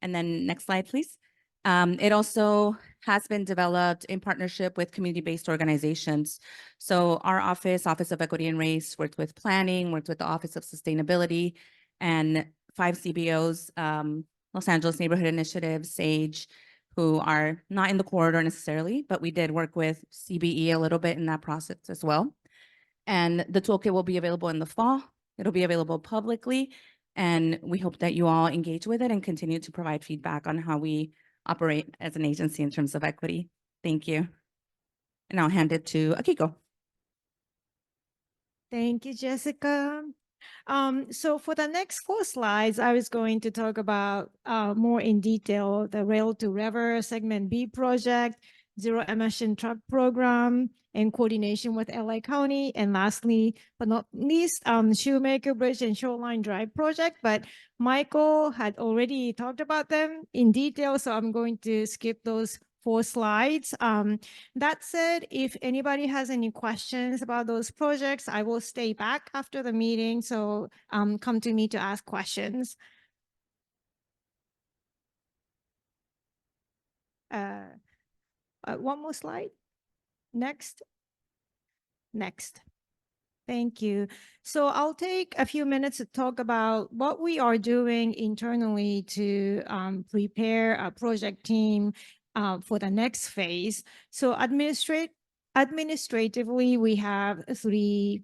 And then next slide, please. It also has been developed in partnership with community-based organizations. So our Office of Equity and Race worked with planning, worked with the Office of Sustainability, and 5 CBOs, Los Angeles Neighborhood Initiative, SAGE, who are not in the corridor necessarily, but we did work with CBE a little bit in that process as well. And the toolkit will be available in the fall. It'll be available publicly, and we hope that you all engage with it and continue to provide feedback on how we operate as an agency in terms of equity. Thank you. And I'll hand it to Akiko. Thank you, Jessica. So for the next 4 slides, I was going to talk about more in detail the Rail to River Segment B project, zero emission truck program in coordination with LA County. And lastly, but not least, Shoemaker Bridge and Shoreline Drive project. But Michael had already talked about them in detail, so I'm going to skip those 4 slides. That said, if anybody has any questions about those projects, I will stay back after the meeting. So come to me to ask questions. One more slide. Next. Next. Thank you. So I'll take a few minutes to talk about what we are doing internally to prepare a project team for the next phase. So administratively, we have 3,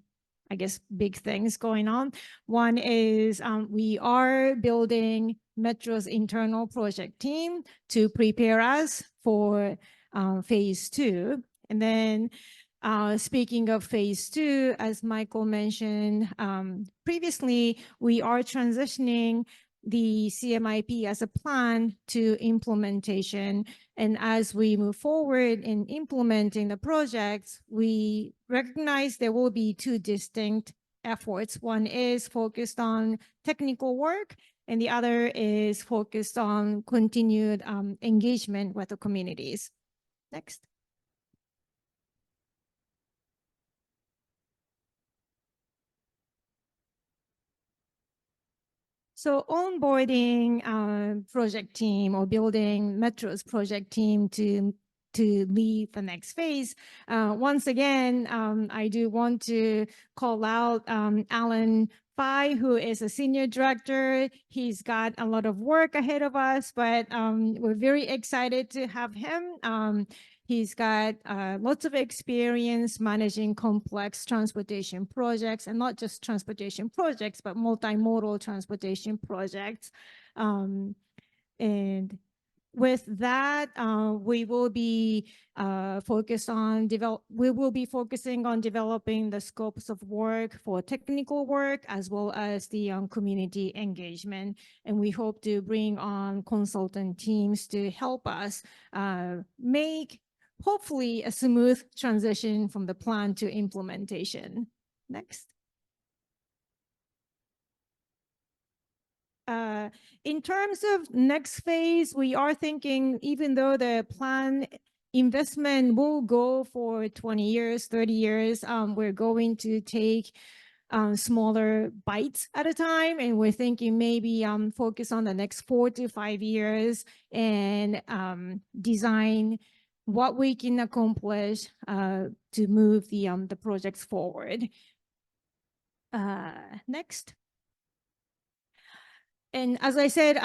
I guess, big things going on. One is we are building Metro's internal project team to prepare us for phase 2. And then speaking of phase 2, as Michael mentioned previously, we are transitioning the CMIP as a plan to implementation. And as we move forward in implementing the projects, we recognize there will be 2 distinct efforts. One is focused on technical work, and the other is focused on continued engagement with the communities. Next. So onboarding project team or building Metro's project team to lead the next phase. Once again, I do want to call out Alan Pai, who is a senior director. He's got a lot of work ahead of us, but we're very excited to have him. He's got lots of experience managing complex transportation projects, and not just transportation projects, but multimodal transportation projects. And with that, we will be focusing on developing the scopes of work for technical work as well as the community engagement. And we hope to bring on consultant teams to help us make hopefully a smooth transition from the plan to implementation. Next. In terms of next phase, we are thinking, even though the plan investment will go for 20 years, 30 years, we're going to take smaller bites at a time. And we're thinking maybe focus on the next 4 to 5 years and design what we can accomplish to move the projects forward. Next. And as I said,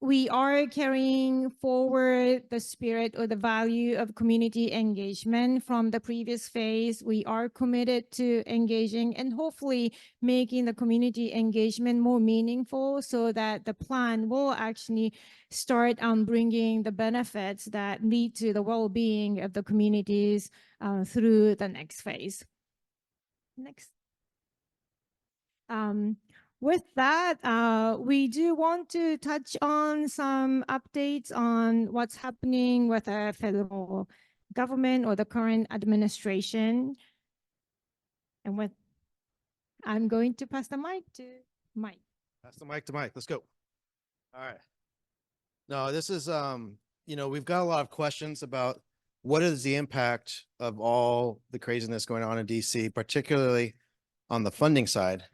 we are carrying forward the spirit or the value of community engagement from the previous phase. We are committed to engaging and hopefully making the community engagement more meaningful so that the plan will actually start bringing the benefits that lead to the well-being of the communities through the next phase. Next. With that, we do want to touch on some updates on what's happening with the federal government or the current administration. And I'm going to pass the mic to Mike. Pass the mic to Mike. Let's go. All right. No, this is, we've got a lot of questions about what is the impact of all the craziness going on in DC, particularly on the funding side.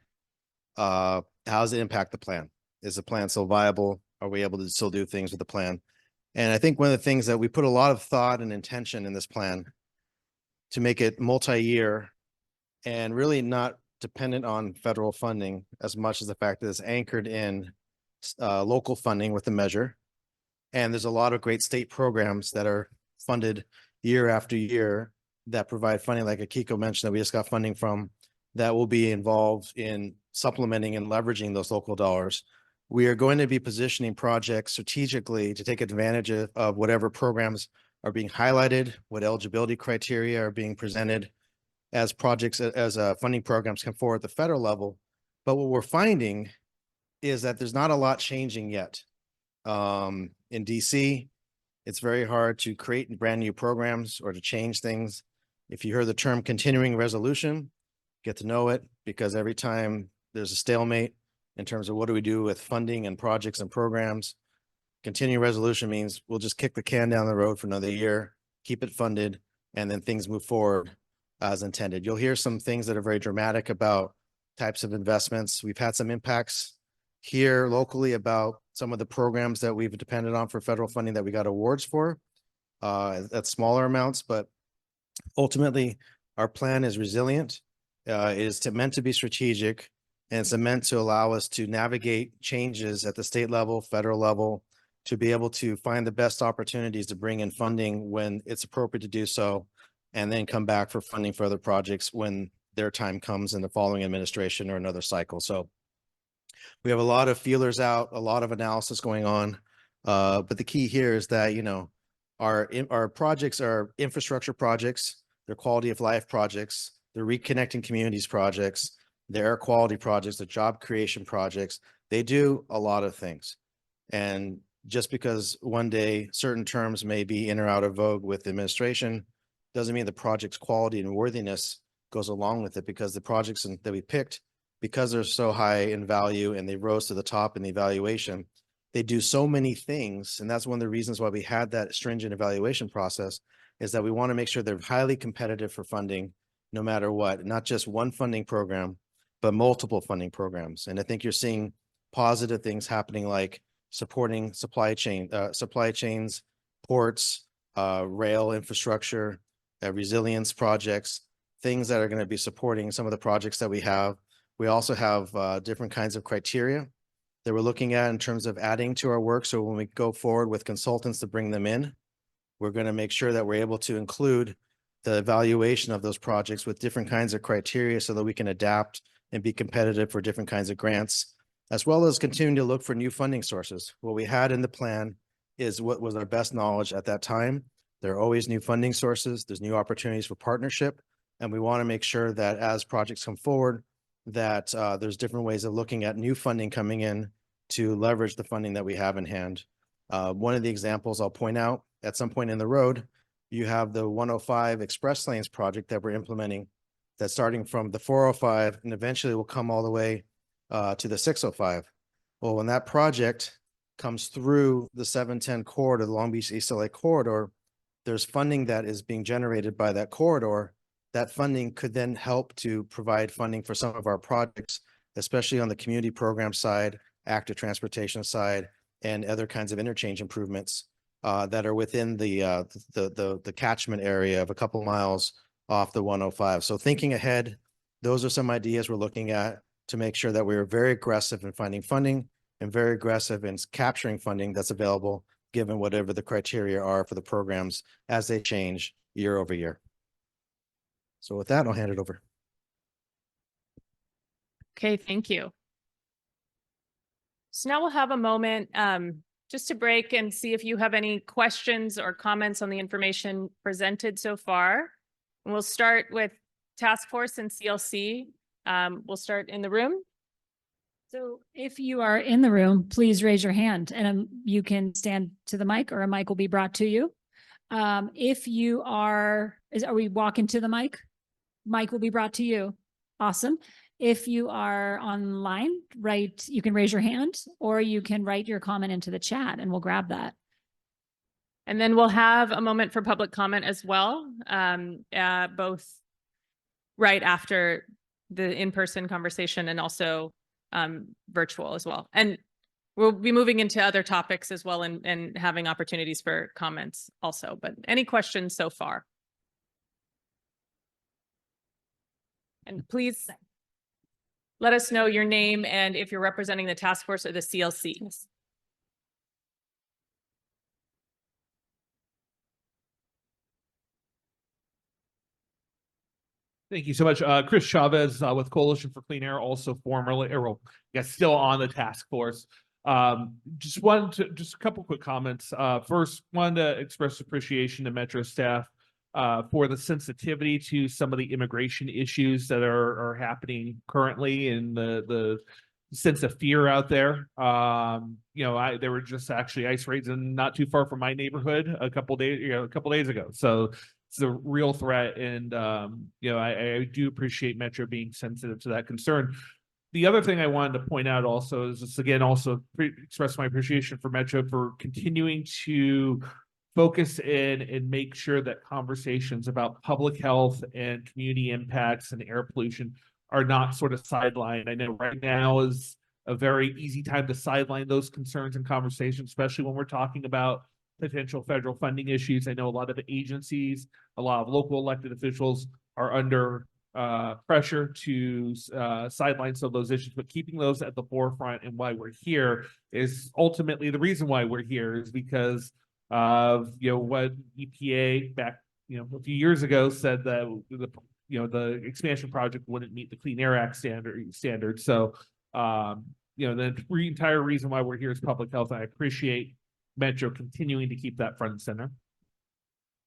How does it impact the plan? Is the plan still viable? Are we able to still do things with the plan? And I think one of the things that we put a lot of thought and intention in this plan to make it multi-year and really not dependent on federal funding as much as the fact that it's anchored in local funding with the measure. And there's a lot of great state programs that are funded year after year that provide funding, like Akiko mentioned, that we just got funding from, that will be involved in supplementing and leveraging those local dollars. We are going to be positioning projects strategically to take advantage of whatever programs are being highlighted, what eligibility criteria are being presented as projects, as funding programs come forward at the federal level. But what we're finding is that there's not a lot changing yet. In DC, It's very hard to create brand new programs or to change things. If you hear the term continuing resolution, get to know it, because every time there's a stalemate in terms of what do we do with funding and projects and programs, continuing resolution means we'll just kick the can down the road for another year, keep it funded, and then things move forward as intended. You'll hear some things that are very dramatic about types of investments. We've had some impacts here locally about some of the programs that we've depended on for federal funding that we got awards for at smaller amounts, but ultimately our plan is resilient. It is meant to be strategic, and it's meant to allow us to navigate changes at the state level, federal level, to be able to find the best opportunities to bring in funding when it's appropriate to do so, and then come back for funding for other projects when their time comes in the following administration or another cycle. So we have a lot of feelers out, a lot of analysis going on. But the key here is that, you know, our projects are infrastructure projects, they're quality of life projects, they're reconnecting communities projects, they're air quality projects, they're job creation projects. They do a lot of things. And just because one day certain terms may be in or out of vogue with the administration, doesn't mean the project's quality and worthiness goes along with it, because the projects that we picked, because they're so high in value and they rose to the top in the evaluation, they do so many things. And that's one of the reasons why we had that stringent evaluation process, is that we want to make sure they're highly competitive for funding, no matter what, not just one funding program, but multiple funding programs. And I think you're seeing positive things happening, like supporting supply chains, ports, rail infrastructure, resilience projects, things that are going to be supporting some of the projects that we have. We also have different kinds of criteria that we're looking at in terms of adding to our work. So when we go forward with consultants to bring them in, we're going to make sure that we're able to include the evaluation of those projects with different kinds of criteria so that we can adapt and be competitive for different kinds of grants, as well as continue to look for new funding sources. What we had in the plan is what was our best knowledge at that time. There are always new funding sources. There's new opportunities for partnership. And we want to make sure that as projects come forward, that there's different ways of looking at new funding coming in to leverage the funding that we have in hand. One of the examples I'll point out, at some point in the road, you have the 105 Express Lanes project that we're implementing, that's starting from the 405 and eventually will come all the way to the 605. Well, when that project comes through the 710 corridor, the Long Beach East LA corridor, there's funding that is being generated by that corridor. That funding could then help to provide funding for some of our projects, especially on the community program side, active transportation side, and other kinds of interchange improvements that are within the catchment area of a couple miles off the 105. So thinking ahead, those are some ideas we're looking at to make sure that we are very aggressive in finding funding and very aggressive in capturing funding that's available, given whatever the criteria are for the programs as they change year over year. So with that, I'll hand it over. Okay, thank you. So now we'll have a moment just to break and see if you have any questions or comments on the information presented so far. And we'll start with Task Force and CLC. We'll start in the room. So if you are in the room, please raise your hand and you can stand to the mic, or a mic will be brought to you. If you are we walking to the mic? Mic will be brought to you. Awesome. If you are online, you can raise your hand, or you can write your comment into the chat and we'll grab that. And then we'll have a moment for public comment as well, both right after the in-person conversation and also virtual as well. And we'll be moving into other topics as well, and having opportunities for comments also. But any questions so far? And please let us know your name and if you're representing the task force or the CLC. Thank you so much. Chris Chavez with Coalition for Clean Air, also formerly, or well, yes, still on the task force. Just a couple quick comments. First, wanted to express appreciation to Metro staff for the sensitivity to some of the immigration issues that are happening currently in the sense of fear out there. There were just actually ice raids not too far from my neighborhood a couple days ago. So it's a real threat. And, I do appreciate Metro being sensitive to that concern. The other thing I wanted to point out also is just, again, also express my appreciation for Metro for continuing to focus in and make sure that conversations about public health and community impacts and air pollution are not sort of sidelined. I know right now is a very easy time to sideline those concerns and conversations, especially when we're talking about potential federal funding issues. I know a lot of agencies, a lot of local elected officials are under pressure to sideline some of those issues, but keeping those at the forefront. And why we're here is ultimately the reason why we're here is because of what EPA back a few years ago said that the expansion project wouldn't meet the Clean Air Act standard. So the entire reason why we're here is public health. I appreciate Metro continuing to keep that front and center.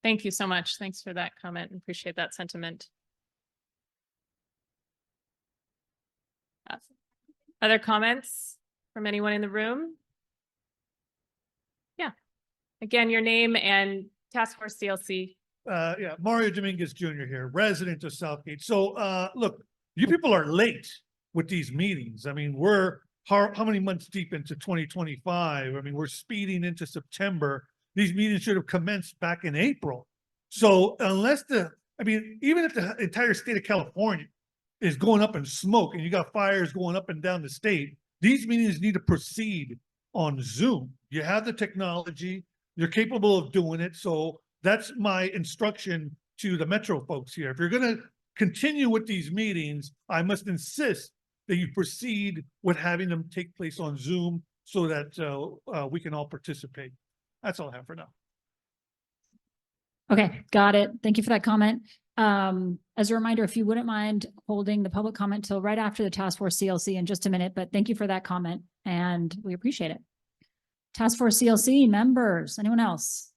Thank you so much. Thanks for that comment. Appreciate that sentiment. Other comments from anyone in the room? Yeah. Again, your name and Task Force CLC. Mario Dominguez Jr. here, resident of Southgate. So, look, you people are late with these meetings. I mean, we're how many months deep into 2025? I mean, we're speeding into September. These meetings should have commenced back in April. So unless even if the entire state of California is going up in smoke and you got fires going up and down the state, these meetings need to proceed on Zoom. You have the technology, you're capable of doing it. So that's my instruction to the Metro folks here. If you're going to continue with these meetings, I must insist that you proceed with having them take place on Zoom so that we can all participate. That's all I have for now. Okay, got it. Thank you for that comment. As a reminder, if you wouldn't mind holding the public comment till right after the Task Force CLC in just a minute, but thank you for that comment and we appreciate it. Task Force CLC members, anyone else?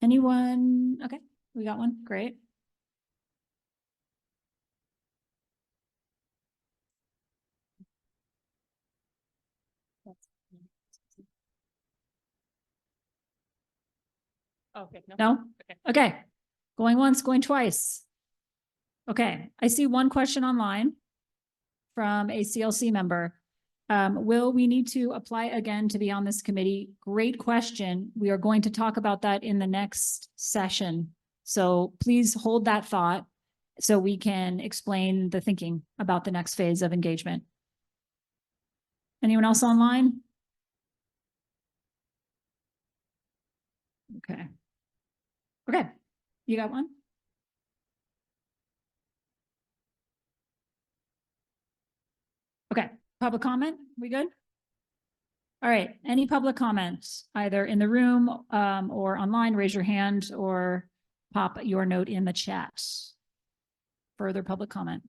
Anyone? Okay, we got one. Great. Okay. No? Okay. Okay. Going once, going twice. Okay, I see one question online from a CLC member. Will we need to apply again to be on this committee? Great question. We are going to talk about that in the next session. So please hold that thought so we can explain the thinking about the next phase of engagement. Anyone else online? Okay. Okay, you got one? Okay, public comment, we good? All right, any public comments, either in the room or online, raise your hand or pop your note in the chat. Further public comment.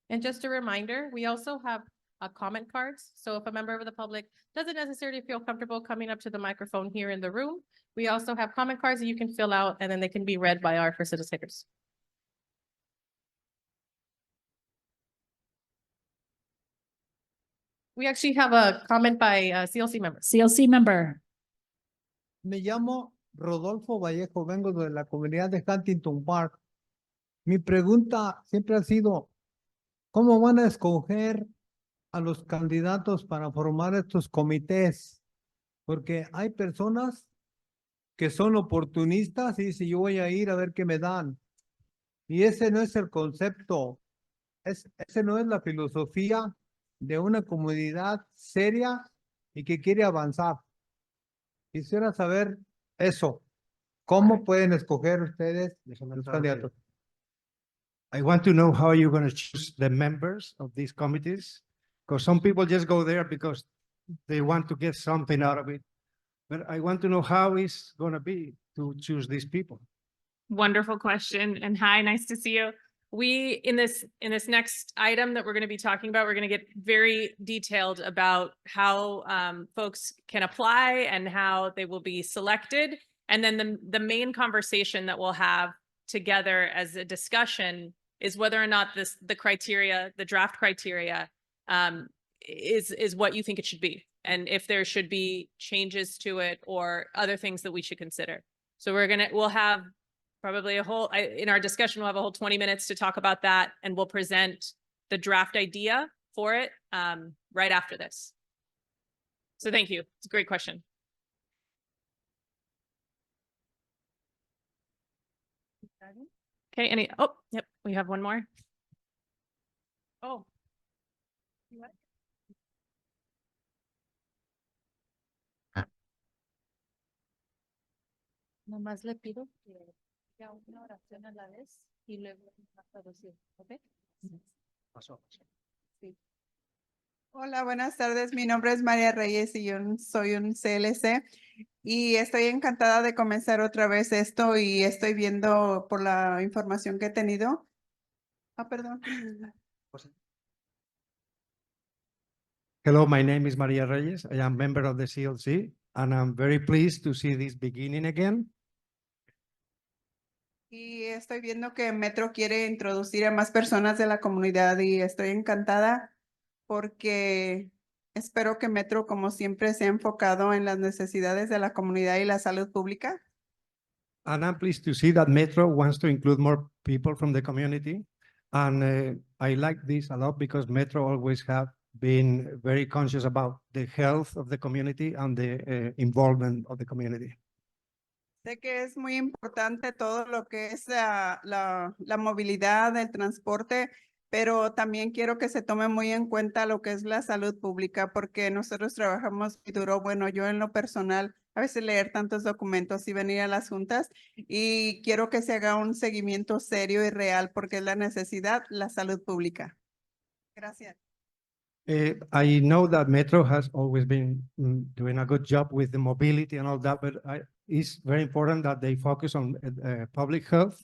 And just a reminder, we also have comment cards. So if a member of the public doesn't necessarily feel comfortable coming up to the microphone here in the room, we also have comment cards that you can fill out and then they can be read by our facilitators. We actually have a comment by a CLC member. CLC member. Me llamo Rodolfo Vallejo, vengo de la comunidad de Huntington Park. Mi pregunta siempre ha sido, ¿cómo van a escoger a los candidatos para formar estos comités? Porque hay personas que son oportunistas y dicen, yo voy a ir a ver qué me dan. Y ese no es el concepto, ese no es la filosofía de una comunidad seria y que quiere avanzar. Quisiera saber eso. ¿Cómo pueden escoger ustedes los candidatos? I want to know how you're going to choose the members of these committees, because some people just go there because they want to get something out of it. But I want to know how it's going to be to choose these people. Wonderful question. And hi, nice to see you. We, in this next item that we're going to be talking about, we're going to get very detailed about how folks can apply and how they will be selected. And then the main conversation that we'll have together as a discussion is whether or not the criteria, the draft criteria, is what you think it should be. And if there should be changes to it or other things that we should consider. So we'll have probably in our discussion, we'll have a whole 20 minutes to talk about that, and we'll present the draft idea for it right after this. So thank you. It's a great question. Okay, yep, we have one more. Oh. Nomás le pido que haga una oración a la vez y luego va a traducir, ¿ok? Sí. Hola, buenas tardes. Mi nombre es María Reyes y yo soy un CLC y estoy encantada de comenzar otra vez esto y estoy viendo por la información que he tenido. Perdón. Hello, my name is Maria Reyes. I am member of the CLC, and I'm very pleased to see this beginning again. Y estoy viendo que Metro quiere introducir a más personas de la comunidad y estoy encantada porque espero que Metro, como siempre, se ha enfocado en las necesidades de la comunidad y la salud pública. And I'm pleased to see that Metro wants to include more people from the community. And I like this a lot because Metro always have been very conscious about the health of the community and the involvement of the community. Sé que es muy importante todo lo que es la movilidad, el transporte, pero también quiero que se tome muy en cuenta lo que es la salud pública, porque nosotros trabajamos muy duro. Bueno, yo en lo personal, a veces leer tantos documentos y venir a las juntas, y quiero que se haga un seguimiento serio y real, porque es la necesidad, la salud pública. Gracias. I know that Metro has always been doing a good job with the mobility and all that, but it's very important that they focus on public health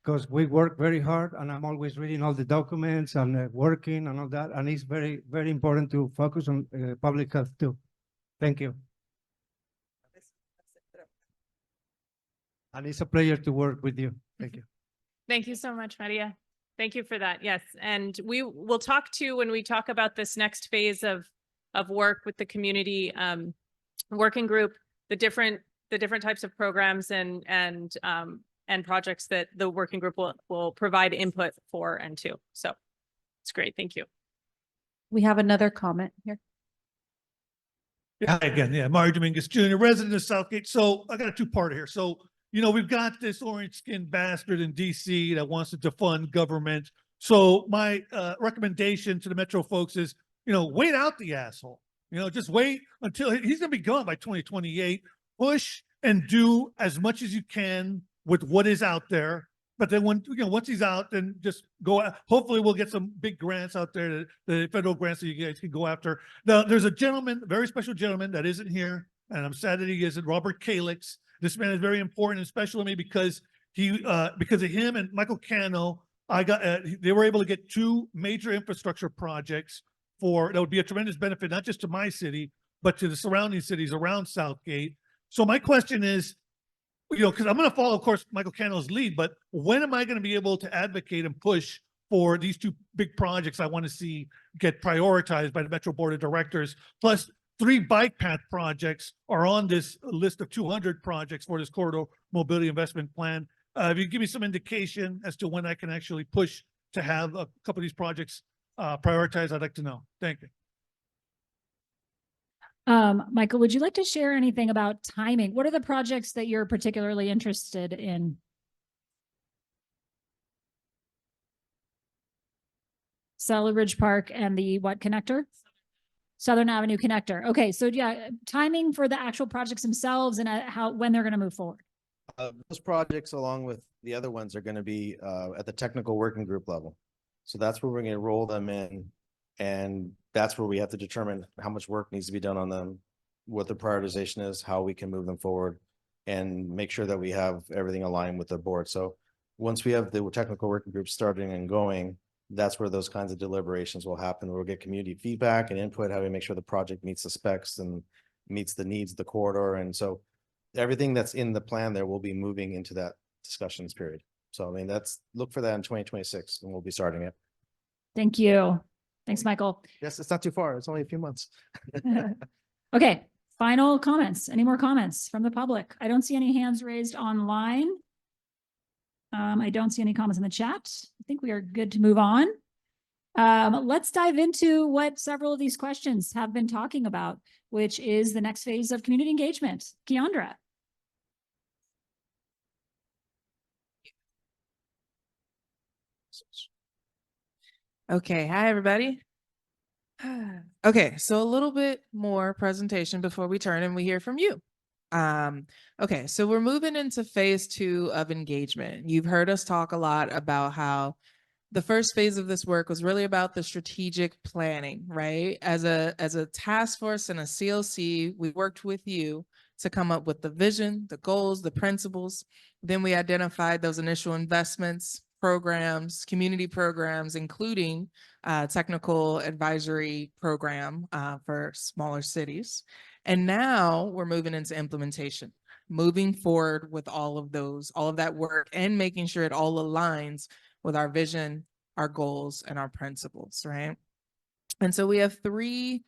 because we work very hard and I'm always reading all the documents and working and all that. And it's very, very important to focus on public health too. Thank you. And it's a pleasure to work with you. Thank you. Thank you so much, Maria. Thank you for that. Yes. And we will talk to, when we talk about this next phase of work with the community working group, the different types of programs and projects that the working group will provide input for and to. So it's great. Thank you. We have another comment here. Yeah, again, yeah, Mario Dominguez Jr., resident of Southgate. So I got a two-parter here. So, you know, we've got this orange-skinned bastard in DC that wants to defund government. So my recommendation to the Metro folks is, you know, wait out the asshole. You know, just wait until he's going to be gone by 2028. Push and do as much as you can with what is out there. But then when, you know, once he's out, then just go. Hopefully we'll get some big grants out there, the federal grants that you guys can go after. Now, there's a gentleman, a very special gentleman that isn't here, and I'm sad that he isn't, Robert Kalix. This man is very important and special to me because because of him and Michael Cano, they were able to get two major infrastructure projects that would be a tremendous benefit, not just to my city, but to the surrounding cities around Southgate. So my question is, you know, because I'm going to follow, of course, Michael Cano's lead, but when am I going to be able to advocate and push for these two big projects I want to see get prioritized by the Metro Board of Directors? Plus, 3 bike path projects are on this list of 200 projects for this corridor mobility investment plan. If you give me some indication as to when I can actually push to have a couple of these projects prioritized, I'd like to know. Thank you. Michael, would you like to share anything about timing? What are the projects that you're particularly interested in? Selleridge Park and the what connector? Southern Avenue connector. Okay, so yeah, timing for the actual projects themselves and when they're going to move forward. Those projects, along with the other ones, are going to be at the technical working group level. So that's where we're going to roll them in. And that's where we have to determine how much work needs to be done on them, what the prioritization is, how we can move them forward, and make sure that we have everything aligned with the board. So once we have the technical working group starting and going, that's where those kinds of deliberations will happen. We'll get community feedback and input, how we make sure the project meets the specs and meets the needs of the corridor. And so everything that's in the plan there will be moving into that discussions period. So I mean, look for that in 2026 and we'll be starting it. Thank you. Thanks, Michael. Yes, it's not too far. It's only a few months. Okay, final comments. Any more comments from the public? I don't see any hands raised online. I don't see any comments in the chat. I think we are good to move on. Let's dive into what several of these questions have been talking about, which is the next phase of community engagement. Keandra. Okay, hi everybody. Okay, so a little bit more presentation before we turn and we hear from you. Okay, so we're moving into phase 2 of engagement. You've heard us talk a lot about how the first phase of this work was really about the strategic planning, right? As a task force and a CLC, we worked with you to come up with the vision, the goals, the principles. Then we identified those initial investments, programs, community programs, including technical advisory program for smaller cities. And now we're moving into implementation, moving forward with all of that work and making sure it all aligns with our vision, our goals, and our principles, right? And so we have 3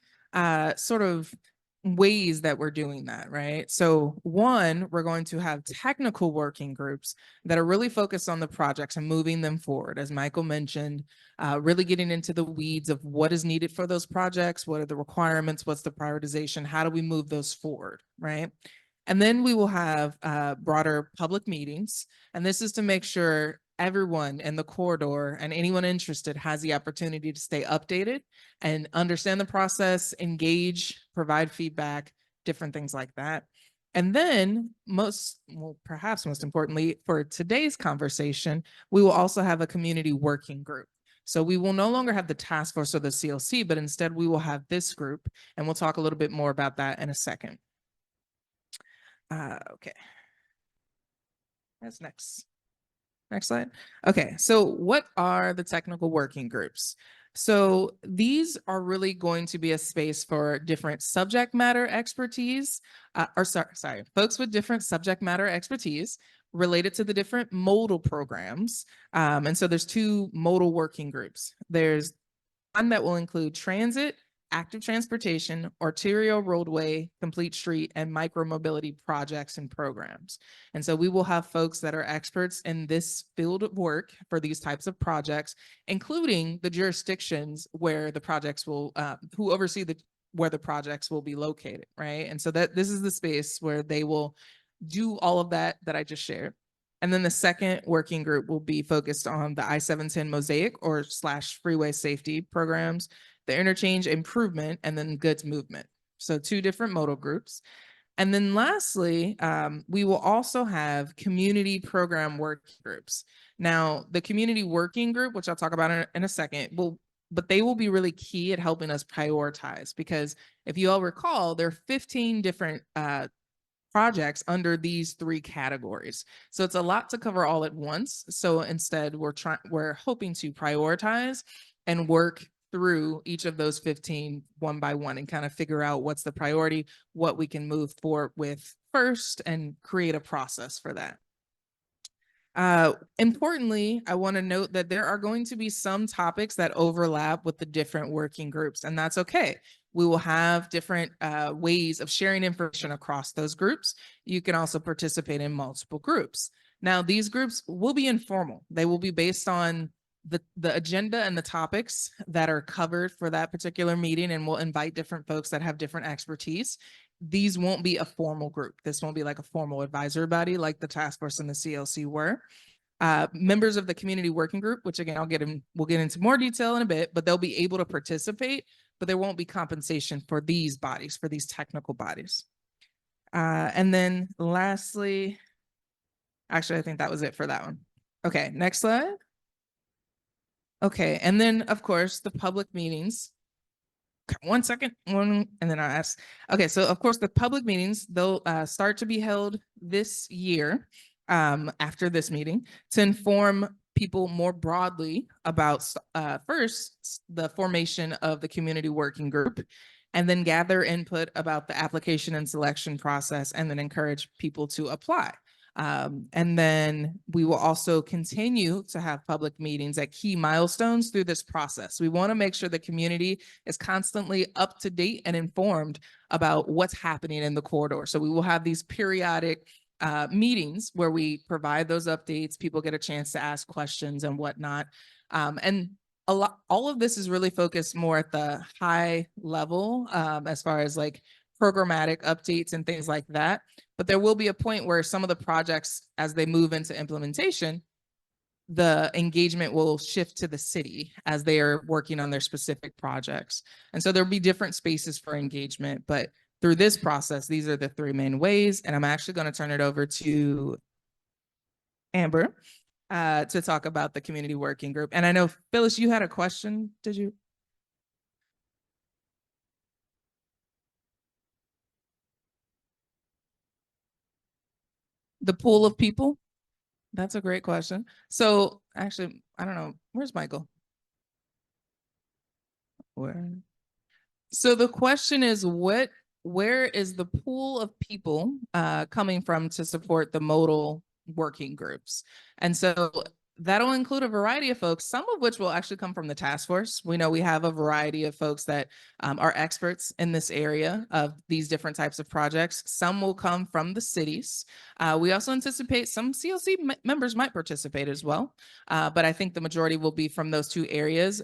sort of ways that we're doing that, right? So 1, we're going to have technical working groups that are really focused on the projects and moving them forward. As Michael mentioned, really getting into the weeds of what is needed for those projects, what are the requirements, what's the prioritization, how do we move those forward, right? And then we will have broader public meetings. And this is to make sure everyone in the corridor and anyone interested has the opportunity to stay updated and understand the process, engage, provide feedback, different things like that. And then perhaps most importantly, for today's conversation, we will also have a community working group. So we will no longer have the task force or the CLC, but instead we will have this group, and we'll talk a little bit more about that in a second. Okay. That's next. Next slide. Okay, so what are the technical working groups? So these are really going to be a space for different subject matter expertise, folks with different subject matter expertise related to the different modal programs. And so there's 2 modal working groups. There's one that will include transit, active transportation, arterial roadway, complete street, and micromobility projects and programs. And so we will have folks that are experts in this field of work for these types of projects, including the jurisdictions where the projects will, who oversee where the projects will be located, right? And so this is the space where they will do all of that I just shared. And then the second working group will be focused on the I-710 Mosaic / freeway safety programs, the interchange improvement, and then goods movement. So 2 different modal groups. And then lastly, we will also have community program working groups. Now, the community working group, which I'll talk about in a second, but they will be really key at helping us prioritize, because if you all recall, there are 15 different projects under these 3 categories. So it's a lot to cover all at once. So instead, we're hoping to prioritize and work through each of those 15 one by one and kind of figure out what's the priority, what we can move forward with first, and create a process for that. Importantly, I want to note that there are going to be some topics that overlap with the different working groups, and that's okay. We will have different ways of sharing information across those groups. You can also participate in multiple groups. Now, these groups will be informal. They will be based on the agenda and the topics that are covered for that particular meeting, and we'll invite different folks that have different expertise. These won't be a formal group. This won't be like a formal advisory body like the task force and the CLC were. Members of the community working group, which again, we'll get into more detail in a bit, but they'll be able to participate, but there won't be compensation for these bodies, for these technical bodies. And then lastly, actually, I think that was it for that one. Okay, next slide. Okay, and then of course, the public meetings. One second, and then I'll ask. Okay, so of course, the public meetings, they'll start to be held this year after this meeting to inform people more broadly about first, the formation of the community working group, and then gather input about the application and selection process, and then encourage people to apply. And then we will also continue to have public meetings at key milestones through this process. We want to make sure the community is constantly up to date and informed about what's happening in the corridor. So we will have these periodic meetings where we provide those updates, people get a chance to ask questions and whatnot. And all of this is really focused more at the high level as far as like programmatic updates and things like that. But there will be a point where some of the projects, as they move into implementation, the engagement will shift to the city as they are working on their specific projects. And so there'll be different spaces for engagement, but through this process, these are the three main ways. And I'm actually going to turn it over to Amber to talk about the community working group. And I know, Phyllis, you had a question, did you? The pool of people? That's a great question. So actually, I don't know, where's Michael? Where? So the question is, where is the pool of people coming from to support the modal working groups? And so that'll include a variety of folks, some of which will actually come from the task force. We know we have a variety of folks that are experts in this area of these different types of projects. Some will come from the cities. We also anticipate some CLC members might participate as well, but I think the majority will be from those two areas.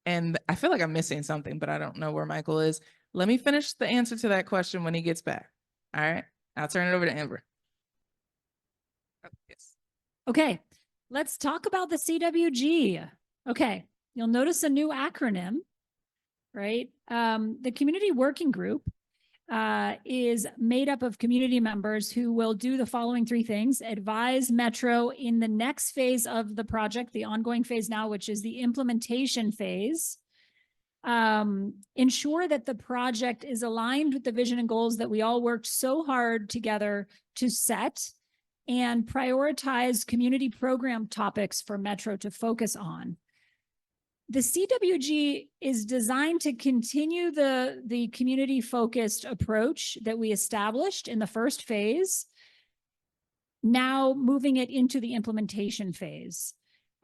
And I feel like I'm missing something, but I don't know where Michael is. Let me finish the answer to that question when he gets back. All right, I'll turn it over to Amber. Oh, yes. Okay, let's talk about the CWG. Okay, you'll notice a new acronym, right? The Community Working Group is made up of community members who will do the following three things: advise Metro in the next phase of the project, the ongoing phase now, which is the implementation phase. Ensure that the project is aligned with the vision and goals that we all worked so hard together to set, and prioritize community program topics for Metro to focus on. The CWG is designed to continue the community-focused approach that we established in the first phase, now moving it into the implementation phase.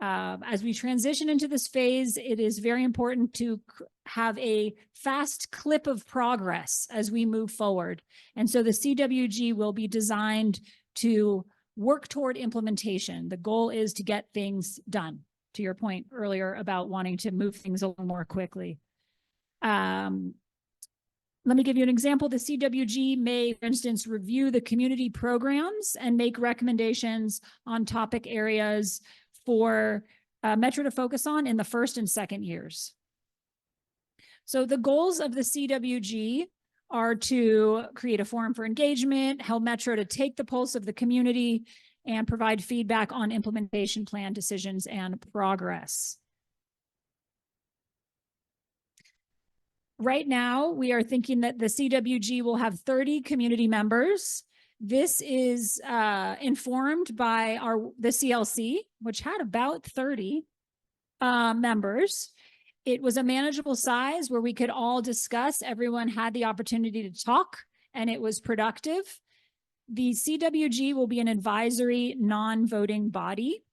As we transition into this phase, it is very important to have a fast clip of progress as we move forward. And so the CWG will be designed to work toward implementation. The goal is to get things done, to your point earlier about wanting to move things a little more quickly. Let me give you an example. The CWG may, for instance, review the community programs and make recommendations on topic areas for Metro to focus on in the first and second years. So the goals of the CWG are to create a forum for engagement, help Metro to take the pulse of the community, and provide feedback on implementation plan decisions and progress. Right now, we are thinking that the CWG will have 30 community members. This is informed by the CLC, which had about 30 members. It was a manageable size where we could all discuss. Everyone had the opportunity to talk, and it was productive. The CWG will be an advisory, non-voting body.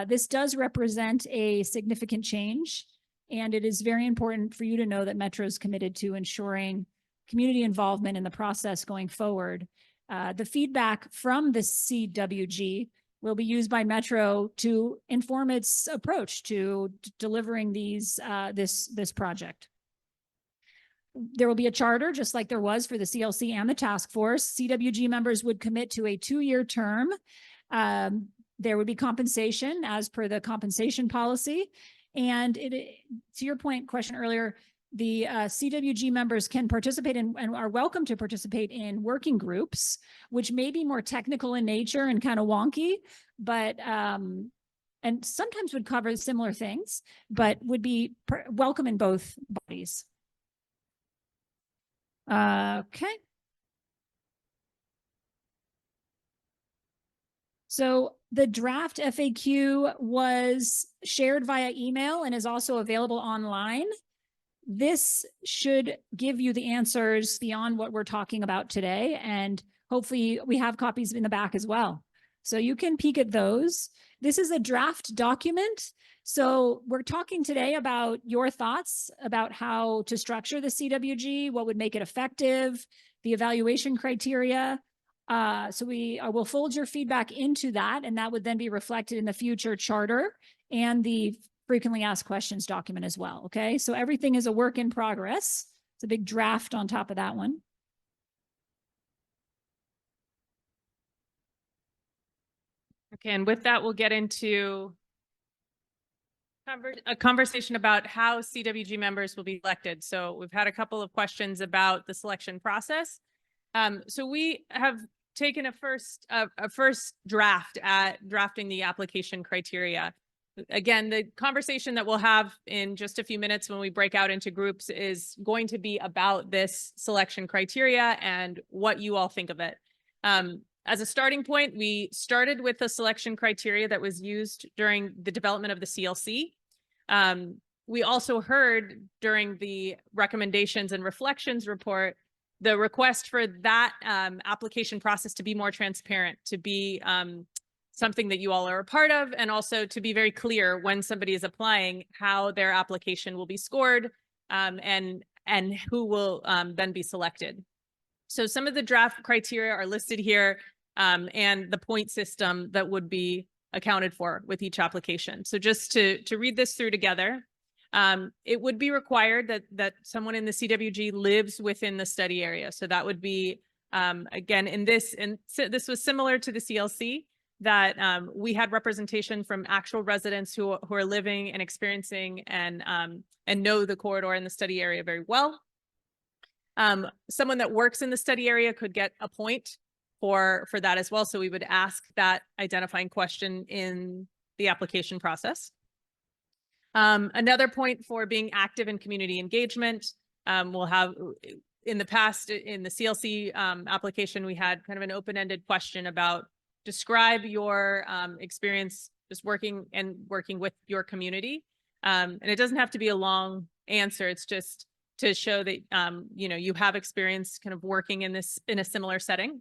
This does represent a significant change, and it is very important for you to know that Metro is committed to ensuring community involvement in the process going forward. The feedback from the CWG will be used by Metro to inform its approach to delivering this project. There will be a charter, just like there was for the CLC and the task force. CWG members would commit to a 2-year term. There would be compensation as per the compensation policy. And to your question earlier, the CWG members can participate in and are welcome to participate in working groups, which may be more technical in nature and kind of wonky, but and sometimes would cover similar things, but would be welcome in both bodies. Okay. So the draft FAQ was shared via email and is also available online. This should give you the answers beyond what we're talking about today. And hopefully we have copies in the back as well. So you can peek at those. This is a draft document. So we're talking today about your thoughts about how to structure the CWG, what would make it effective, the evaluation criteria. So we will fold your feedback into that, and that would then be reflected in the future charter and the frequently asked questions document as well. Okay, so everything is a work in progress. It's a big draft on top of that one. Okay, and with that, we'll get into a conversation about how CWG members will be elected. So we've had a couple of questions about the selection process. So we have taken a first draft at drafting the application criteria. Again, the conversation that we'll have in just a few minutes when we break out into groups is going to be about this selection criteria and what you all think of it. As a starting point, we started with the selection criteria that was used during the development of the CLC. We also heard during the recommendations and reflections report the request for that application process to be more transparent, to be something that you all are a part of, and also to be very clear when somebody is applying how their application will be scored and who will then be selected. So some of the draft criteria are listed here and the point system that would be accounted for with each application. So just to read this through together, it would be required that someone in the CWG lives within the study area. So that would be, again, this was similar to the CLC, that we had representation from actual residents who are living and experiencing and know the corridor and the study area very well. Someone that works in the study area could get a point for that as well. So we would ask that identifying question in the application process. Another point for being active in community engagement. We'll have, in the past, in the CLC application, we had kind of an open-ended question about describe your experience just working with your community. And it doesn't have to be a long answer. It's just to show that you have experience kind of working in a similar setting.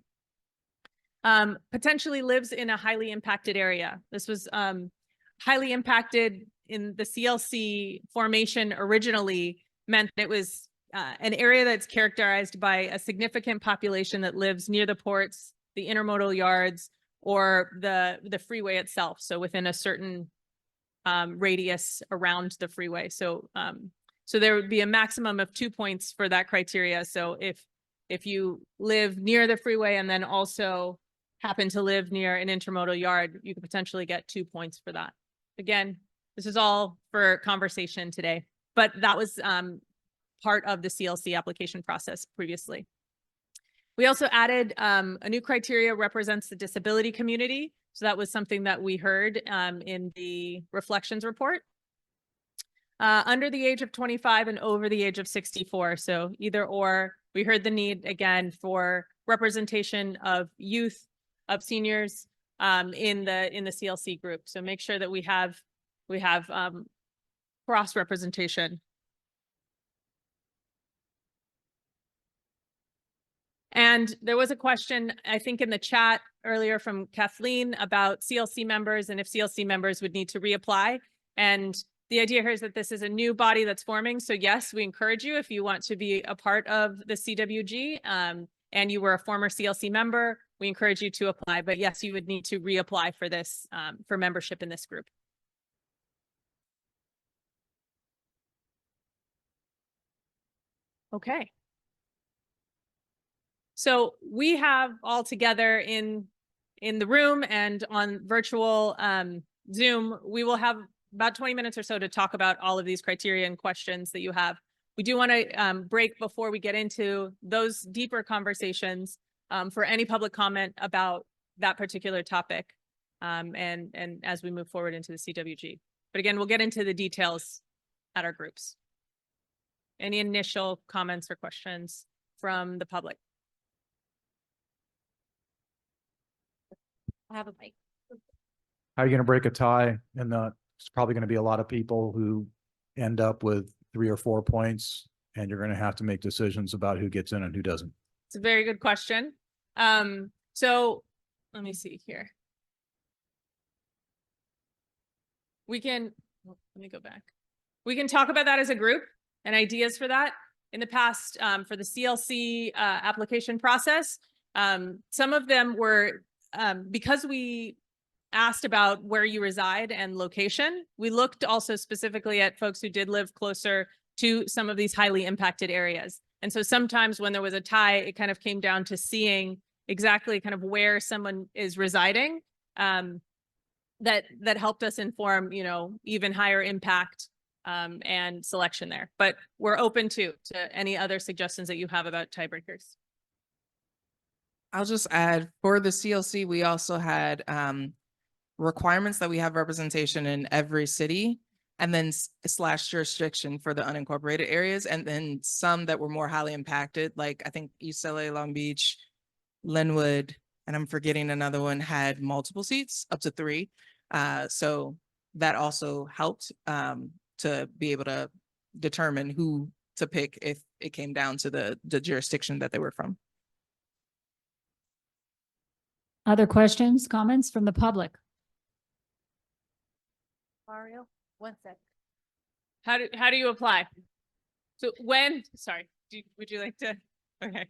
Potentially lives in a highly impacted area. This was highly impacted in the CLC formation originally meant that it was an area that's characterized by a significant population that lives near the ports, the intermodal yards, or the freeway itself. So within a certain radius around the freeway. So there would be a maximum of 2 points for that criteria. So if you live near the freeway and then also happen to live near an intermodal yard, you could potentially get 2 points for that. Again, this is all for conversation today, but that was part of the CLC application process previously. We also added a new criteria represents the disability community. So that was something that we heard in the reflections report. Under the age of 25 and over the age of 64. So either or, we heard the need again for representation of youth, of seniors in the CLC group. So make sure that we have cross representation. And there was a question, I think, in the chat earlier from Kathleen about CLC members and if CLC members would need to reapply. And the idea here is that this is a new body that's forming. So yes, we encourage you if you want to be a part of the CWG and you were a former CLC member, we encourage you to apply. But yes, you would need to reapply for this, for membership in this group. Okay. So we have all together in the room and on virtual Zoom, we will have about 20 minutes or so to talk about all of these criteria and questions that you have. We do want to break before we get into those deeper conversations for any public comment about that particular topic and as we move forward into the CWG. But again, we'll get into the details at our groups. Any initial comments or questions from the public? I have a mic. How are you going to break a tie? And it's probably going to be a lot of people who end up with 3 or 4 points, and you're going to have to make decisions about who gets in and who doesn't. It's a very good question. So let me see here. We can, let me go back. We can talk about that as a group and ideas for that. In the past, for the CLC application process, some of them were, because we asked about where you reside and location, we looked also specifically at folks who did live closer to some of these highly impacted areas. And so sometimes when there was a tie, it kind of came down to seeing exactly kind of where someone is residing. That helped us inform, even higher impact and selection there. But we're open to any other suggestions that you have about tiebreakers. I'll just add, for the CLC, we also had requirements that we have representation in every city, and then / jurisdiction for the unincorporated areas, and then some that were more highly impacted, like I think East LA, Long Beach, Linwood, and I'm forgetting another one, had multiple seats, up to 3. So that also helped to be able to determine who to pick if it came down to the jurisdiction that they were from. Other questions, comments from the public? Mario, 1 sec. How do you apply? So would you like to? Okay.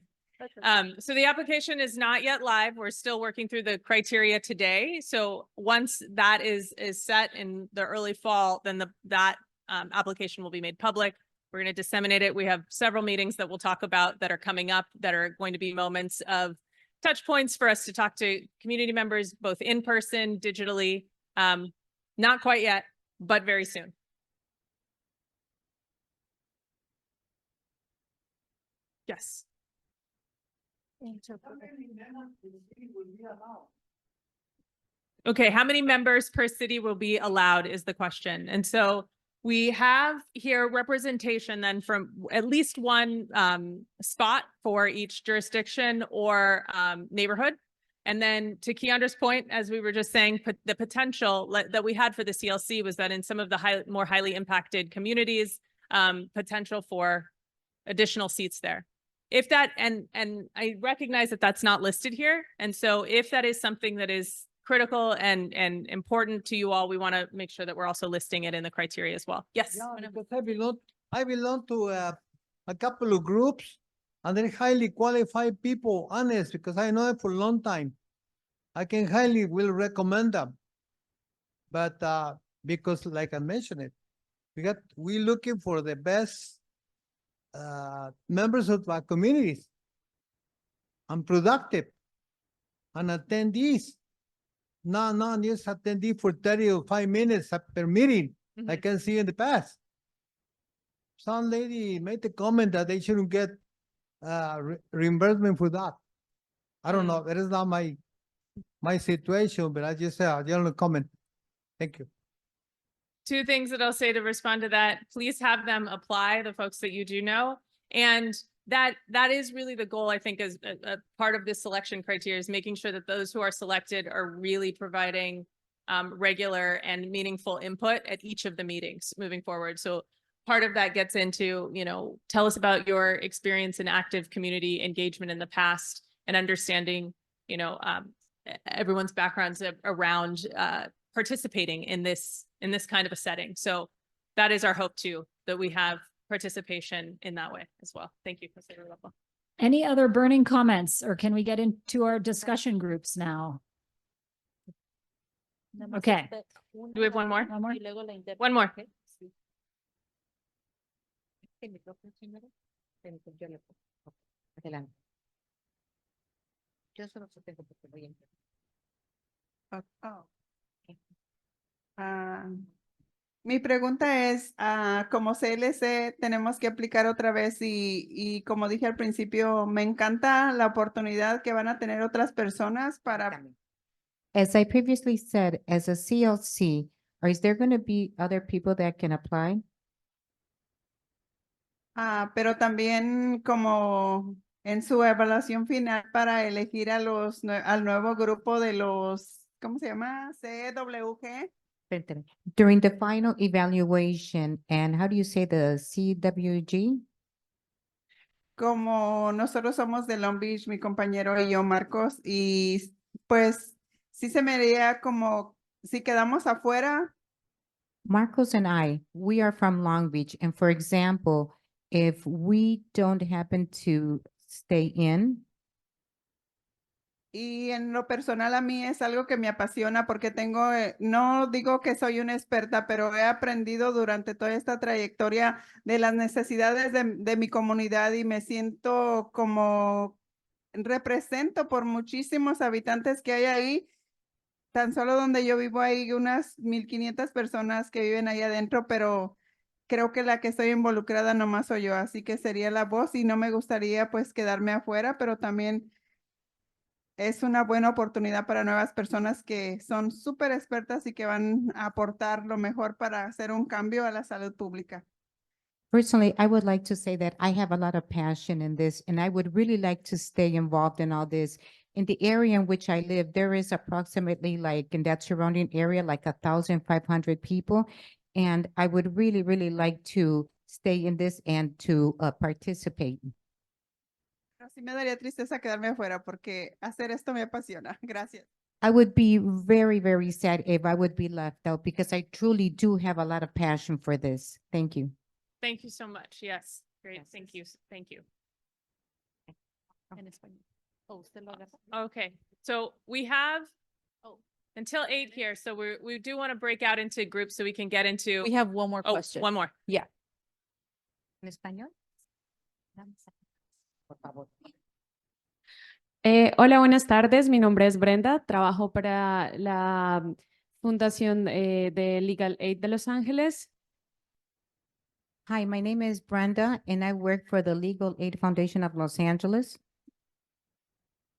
So the application is not yet live. We're still working through the criteria today. So once that is set in the early fall, then that application will be made public. We're going to disseminate it. We have several meetings that we'll talk about that are coming up that are going to be moments of touch points for us to talk to community members, both in person, digitally. Not quite yet, but very soon. Yes. Okay, how many members per city will be allowed is the question. And so we have here representation then from at least one spot for each jurisdiction or neighborhood. And then to Keandra's point, as we were just saying, the potential that we had for the CLC was that in some of the more highly impacted communities, potential for additional seats there. If that, and I recognize that that's not listed here. And so if that is something that is critical and important to you all, we want to make sure that we're also listing it in the criteria as well. Yes. Yeah, because I belong to a couple of groups, and they're highly qualified people, honest, because I know it for a long time. I can highly will recommend them. But because like I mentioned it, we looking for the best members of our communities and productive and attendees. No, just attendee for 30 or 5 minutes per meeting. I can see in the past. Some lady made the comment that they shouldn't get reimbursement for that. I don't know. That is not my situation, but I just say a general comment. Thank you. 2 things that I'll say to respond to that. Please have them apply, the folks that you do know. And that is really the goal, I think, as a part of this selection criteria, is making sure that those who are selected are really providing regular and meaningful input at each of the meetings moving forward. So part of that gets into, tell us about your experience in active community engagement in the past and understanding, everyone's backgrounds around participating in this kind of a setting. So that is our hope too, that we have participation in that way as well. Thank you, Consider Level. Any other burning comments, or can we get into our discussion groups now? Okay. Do we have one more? One more. Mi pregunta es, como CLC tenemos que aplicar otra vez y como dije al principio, me encanta la oportunidad que van a tener otras personas para... As I previously said, as a CLC, is there going to be other people that can apply? Pero también como en su evaluación final para elegir al nuevo grupo de los, ¿cómo se llama? CWG. During the final evaluation, and how do you say the CWG? como nosotros somos de Long Beach, mi compañero y yo, Marcos, y pues sí se me haría como si quedamos afuera, Marcos and I, we are from Long Beach, and for example, if we don't happen to stay in, y en lo personal a mí es algo que me apasiona porque tengo, no digo que soy una experta, pero he aprendido durante toda esta trayectoria de las necesidades de mi comunidad y me siento como represento por muchísimos habitantes que hay ahí. Tan solo donde yo vivo hay unas 1,500 personas que viven ahí adentro, pero creo que la que estoy involucrada nomás soy yo, así que sería la voz y no me gustaría pues quedarme afuera, pero también es una buena oportunidad para nuevas personas que son súper expertas y que van a aportar lo mejor para hacer un cambio a la salud pública. personally, I would like to say that I have a lot of passion in this, and I would really like to stay involved in all this. In the area in which I live, there is approximately like in that surrounding area, like 1,500 people. And I would really, really like to stay in this and to participate. Pero sí me daría tristeza quedarme afuera porque hacer esto me apasiona. Gracias. I would be very, very sad if I would be left out because I truly do have a lot of passion for this. Thank you. Thank you so much. Yes, great. Thank you. Thank you. En español. Oh, usted lo haga. Okay, so we have until 8 here, so we do want to break out into groups so we can get into. We have one more Oh, question. one more. Yeah. ¿En español? Por favor. Hola, buenas tardes. Mi nombre es Brenda. Trabajo para la Fundación de Legal Aid de Los Ángeles. Hi, my name is Brenda and I work for the Legal Aid Foundation of Los Angeles.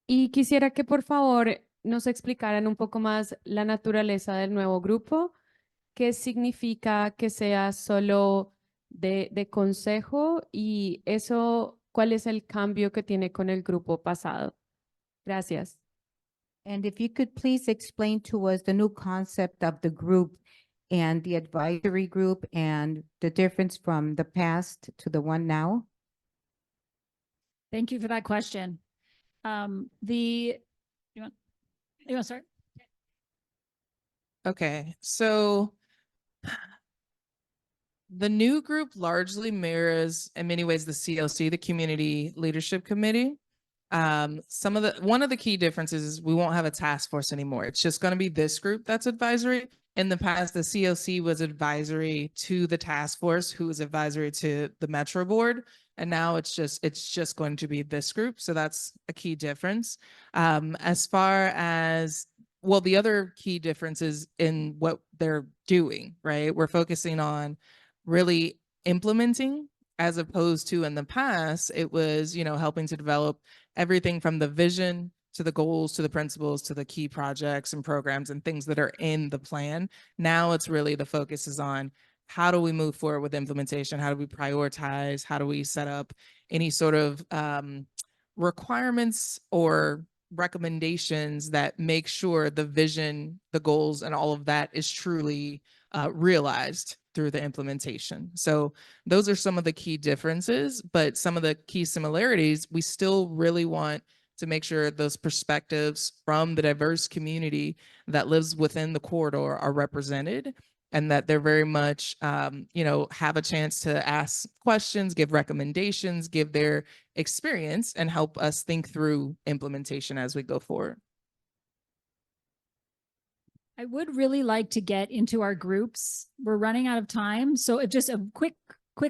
Y quisiera que por favor nos explicaran un poco más la naturaleza del nuevo grupo. ¿Qué significa que sea solo de consejo y eso, cuál es el cambio que tiene con el grupo pasado? Gracias. And if you could please explain to us the new concept of the group and the advisory group and the difference from the past to the one now? Thank you for that question. You want to start? Okay, so the new group largely mirrors in many ways the CLC, the Community Leadership Committee. One of the key differences is we won't have a task force anymore. It's just going to be this group that's advisory. In the past, the CLC was advisory to the task force, who was advisory to the Metro Board. And now it's just going to be this group. So that's a key difference. As far as, well, the other key difference is in what they're doing, right? We're focusing on really implementing, as opposed to in the past, it was, helping to develop everything from the vision to the goals, to the principles, to the key projects and programs and things that are in the plan. Now it's really the focus is on how do we move forward with implementation? How do we prioritize? How do we set up any sort of requirements or recommendations that make sure the vision, the goals, and all of that is truly realized through the implementation. So those are some of the key differences, but some of the key similarities, we still really want to make sure those perspectives from the diverse community that lives within the corridor are represented, and that they're very much, have a chance to ask questions, give recommendations, give their experience, and help us think through implementation as we go forward. I would really like to get into our groups. We're running out of time. So if just a quick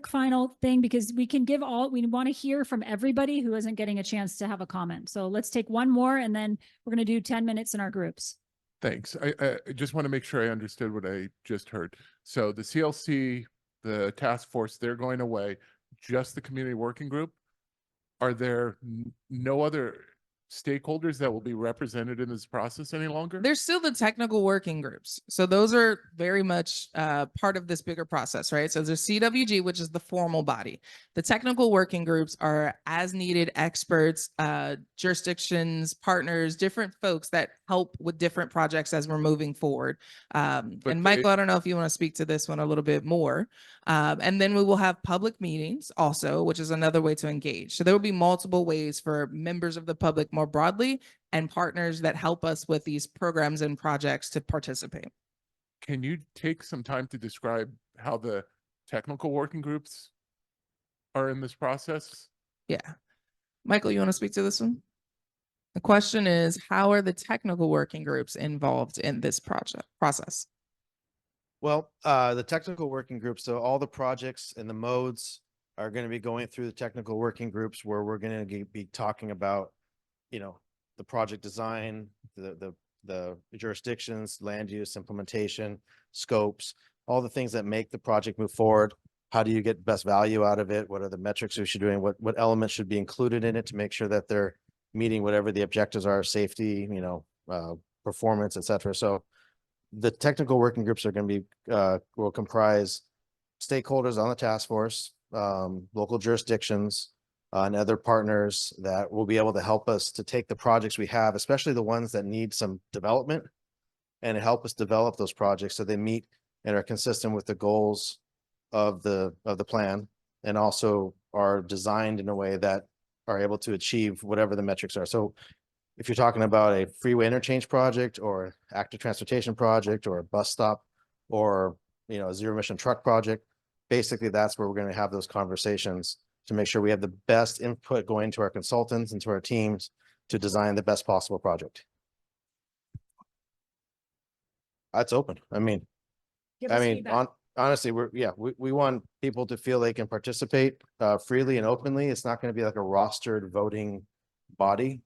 final thing, because we want to hear from everybody who isn't getting a chance to have a comment. So let's take one more and then we're going to do 10 minutes in our groups. Thanks. I just want to make sure I understood what I just heard. So the CLC, the task force, they're going away, just the community working group. Are there no other stakeholders that will be represented in this process any longer? There's still the technical working groups. So those are very much part of this bigger process, right? So there's CWG, which is the formal body. The technical working groups are as needed experts, jurisdictions, partners, different folks that help with different projects as we're moving forward. But And they- Michael, I don't know if you want to speak to this one a little bit more. And then we will have public meetings also, which is another way to engage. So there will be multiple ways for members of the public more broadly and partners that help us with these programs and projects to participate. Can you take some time to describe how the technical working groups are in this process? Yeah. Michael, you want to speak to this one? The question is, how are the technical working groups involved in this process? Well, the technical working groups, so all the projects and the modes are going to be going through the technical working groups where we're going to be talking about, you know, the project design, the jurisdictions, land use, implementation, scopes, all the things that make the project move forward. How do you get best value out of it? What are the metrics we should do? What elements should be included in it to make sure that they're meeting whatever the objectives are, safety, you know, performance, et cetera. So the technical working groups are going to be, will comprise stakeholders on the task force, local jurisdictions, and other partners that will be able to help us to take the projects we have, especially the ones that need some development, and help us develop those projects so they meet and are consistent with the goals of the plan, and also are designed in a way that are able to achieve whatever the metrics are. So if you're talking about a freeway interchange project or active transportation project or a bus stop or, you know, a zero emission truck project, basically that's where we're going to have those conversations to make sure we have the best input going to our consultants and to our teams to design the best possible project. That's open. I mean, Give us feedback. honestly, we want people to feel they can participate freely and openly. It's not going to be like a rostered voting body.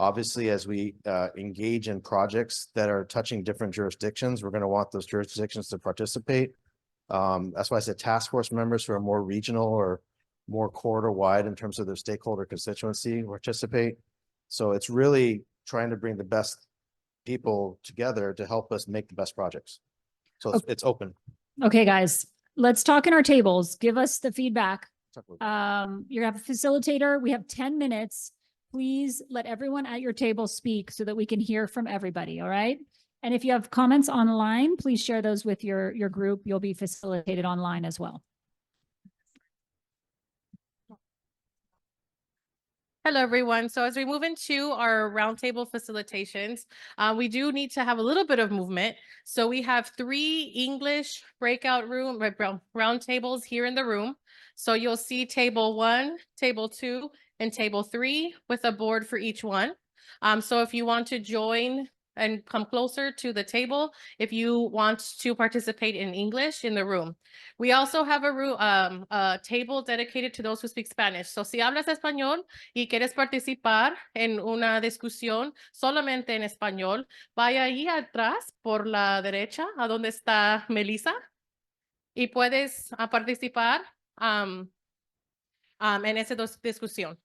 Obviously, as we engage in projects that are touching different jurisdictions, we're going to want those jurisdictions to participate. That's why I said task force members who are more regional or more corridor wide in terms of their stakeholder constituency participate. So it's really trying to bring the best people together to help us make the best projects. So it's open. Okay, guys, let's talk in our tables. Give us the feedback. You have a facilitator. We have 10 minutes. Please let everyone at your table speak so that we can hear from everybody. All right. And if you have comments online, please share those with your group. You'll be facilitated online as well. Hello, everyone. So as we move into our roundtable facilitations, we do need to have a little bit of movement. So we have 3 English breakout room round tables here in the room. So you'll see table 1, table 2, and table 3 with a board for each one. So if you want to join and come closer to the table, if you want to participate in English in the room. We also have a table dedicated to those who speak Spanish. So si hablas español y quieres participar en una discusión solamente en español, vaya ahí atrás por la derecha, a donde está Melissa, y puedes participar en esa discusión.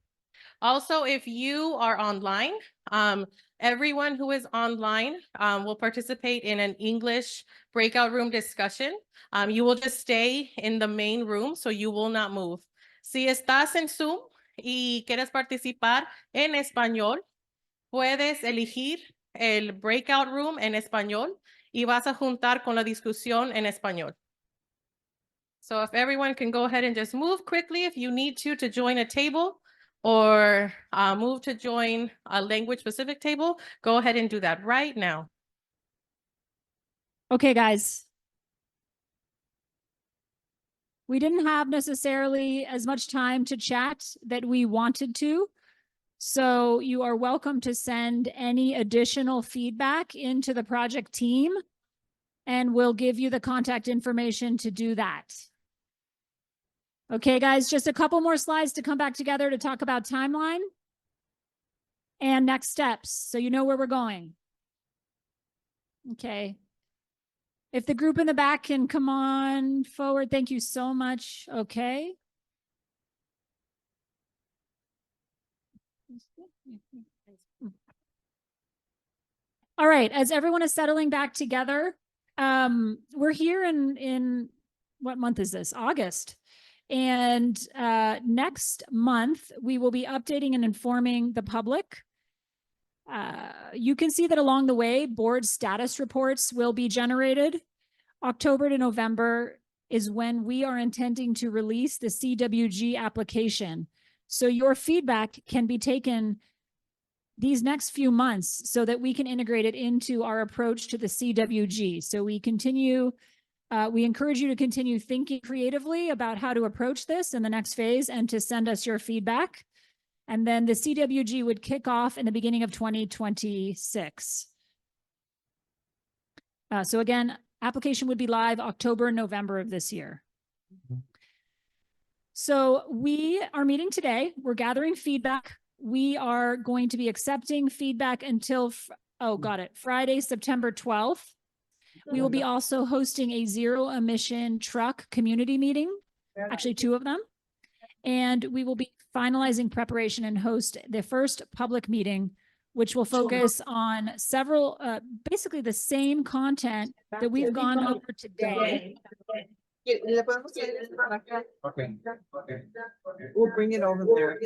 Also, if you are online, everyone who is online will participate in an English breakout room discussion. You will just stay in the main room, so you will not move. Si estás en Zoom y quieres participar en español, puedes elegir el breakout room en español y vas a juntar con la discusión en español. So if everyone can go ahead and just move quickly if you need to join a table, or move to join a language-specific table, go ahead and do that right now. Okay, guys. We didn't have necessarily as much time to chat that we wanted to. So you are welcome to send any additional feedback into the project team, and we'll give you the contact information to do that. Okay, guys, just a couple more slides to come back together to talk about timeline and next steps, so you know where we're going. Okay. If the group in the back can come on forward, thank you so much. Okay. All right, as everyone is settling back together, we're here in what month is this? August. And next month, we will be updating and informing the public You can see that along the way, board status reports will be generated. October to November is when we are intending to release the CWG application. So your feedback can be taken these next few months so that we can integrate it into our approach to the CWG. So we encourage you to continue thinking creatively about how to approach this in the next phase and to send us your feedback. And then the CWG would kick off in the beginning of 2026. So again, application would be live October and November of this year. So we are meeting today. We're gathering feedback. We are going to be accepting feedback until, Friday, September 12th. We will be also hosting a zero emission truck community meeting, actually 2 of them. And we will be finalizing preparation and host the first public meeting, which will focus on several, basically the same content that we've gone over today. We'll bring it over there.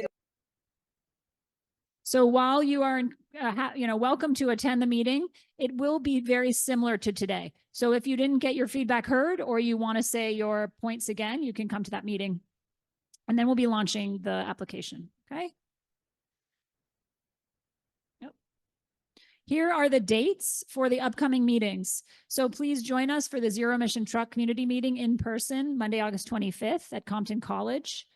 So while you are, welcome to attend the meeting, it will be very similar to today. So if you didn't get your feedback heard or you want to say your points again, you can come to that meeting. And then we'll be launching the application, okay? Yep. Here are the dates for the upcoming meetings. So please join us for the Zero Emission Truck Community Meeting in person, Monday, August 25th at Compton College.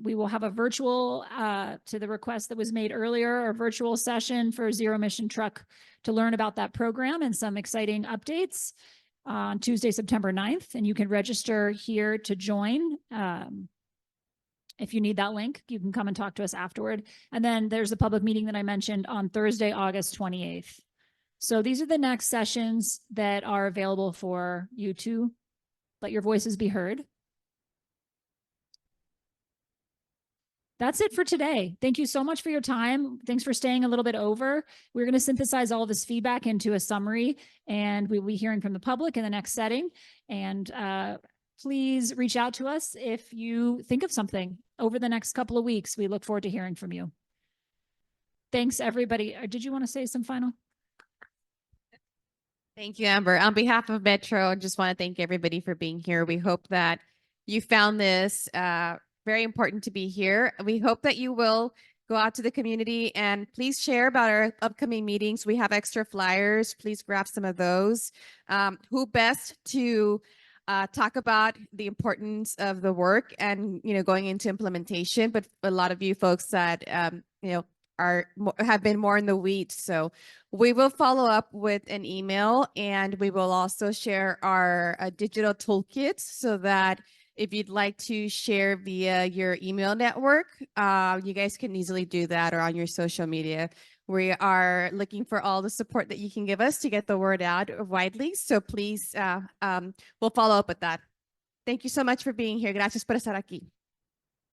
We will have a virtual, to the request that was made earlier, a virtual session for Zero Emission Truck to learn about that program and some exciting updates on Tuesday, September 9th. And you can register here to join. If you need that link, you can come and talk to us afterward. And then there's a public meeting that I mentioned on Thursday, August 28th. So these are the next sessions that are available for you to let your voices be heard. That's it for today. Thank you so much for your time. Thanks for staying a little bit over. We're going to synthesize all this feedback into a summary, and we will be hearing from the public in the next setting. And please reach out to us if you think of something over the next couple of weeks. We look forward to hearing from you. Thanks, everybody. Did you want to say some final? Thank you, Amber. On behalf of Metro, I just want to thank everybody for being here. We hope that you found this very important to be here. We hope that you will go out to the community and please share about our upcoming meetings. We have extra flyers. Please grab some of those. Who best to talk about the importance of the work and, going into implementation, but a lot of you folks that, have been more in the weeds. So we will follow up with an email, and we will also share our digital toolkits so that if you'd like to share via your email network, you guys can easily do that, or on your social media. We are looking for all the support that you can give us to get the word out widely. So please, we'll follow up with that. Thank you so much for being here. Gracias por estar aquí.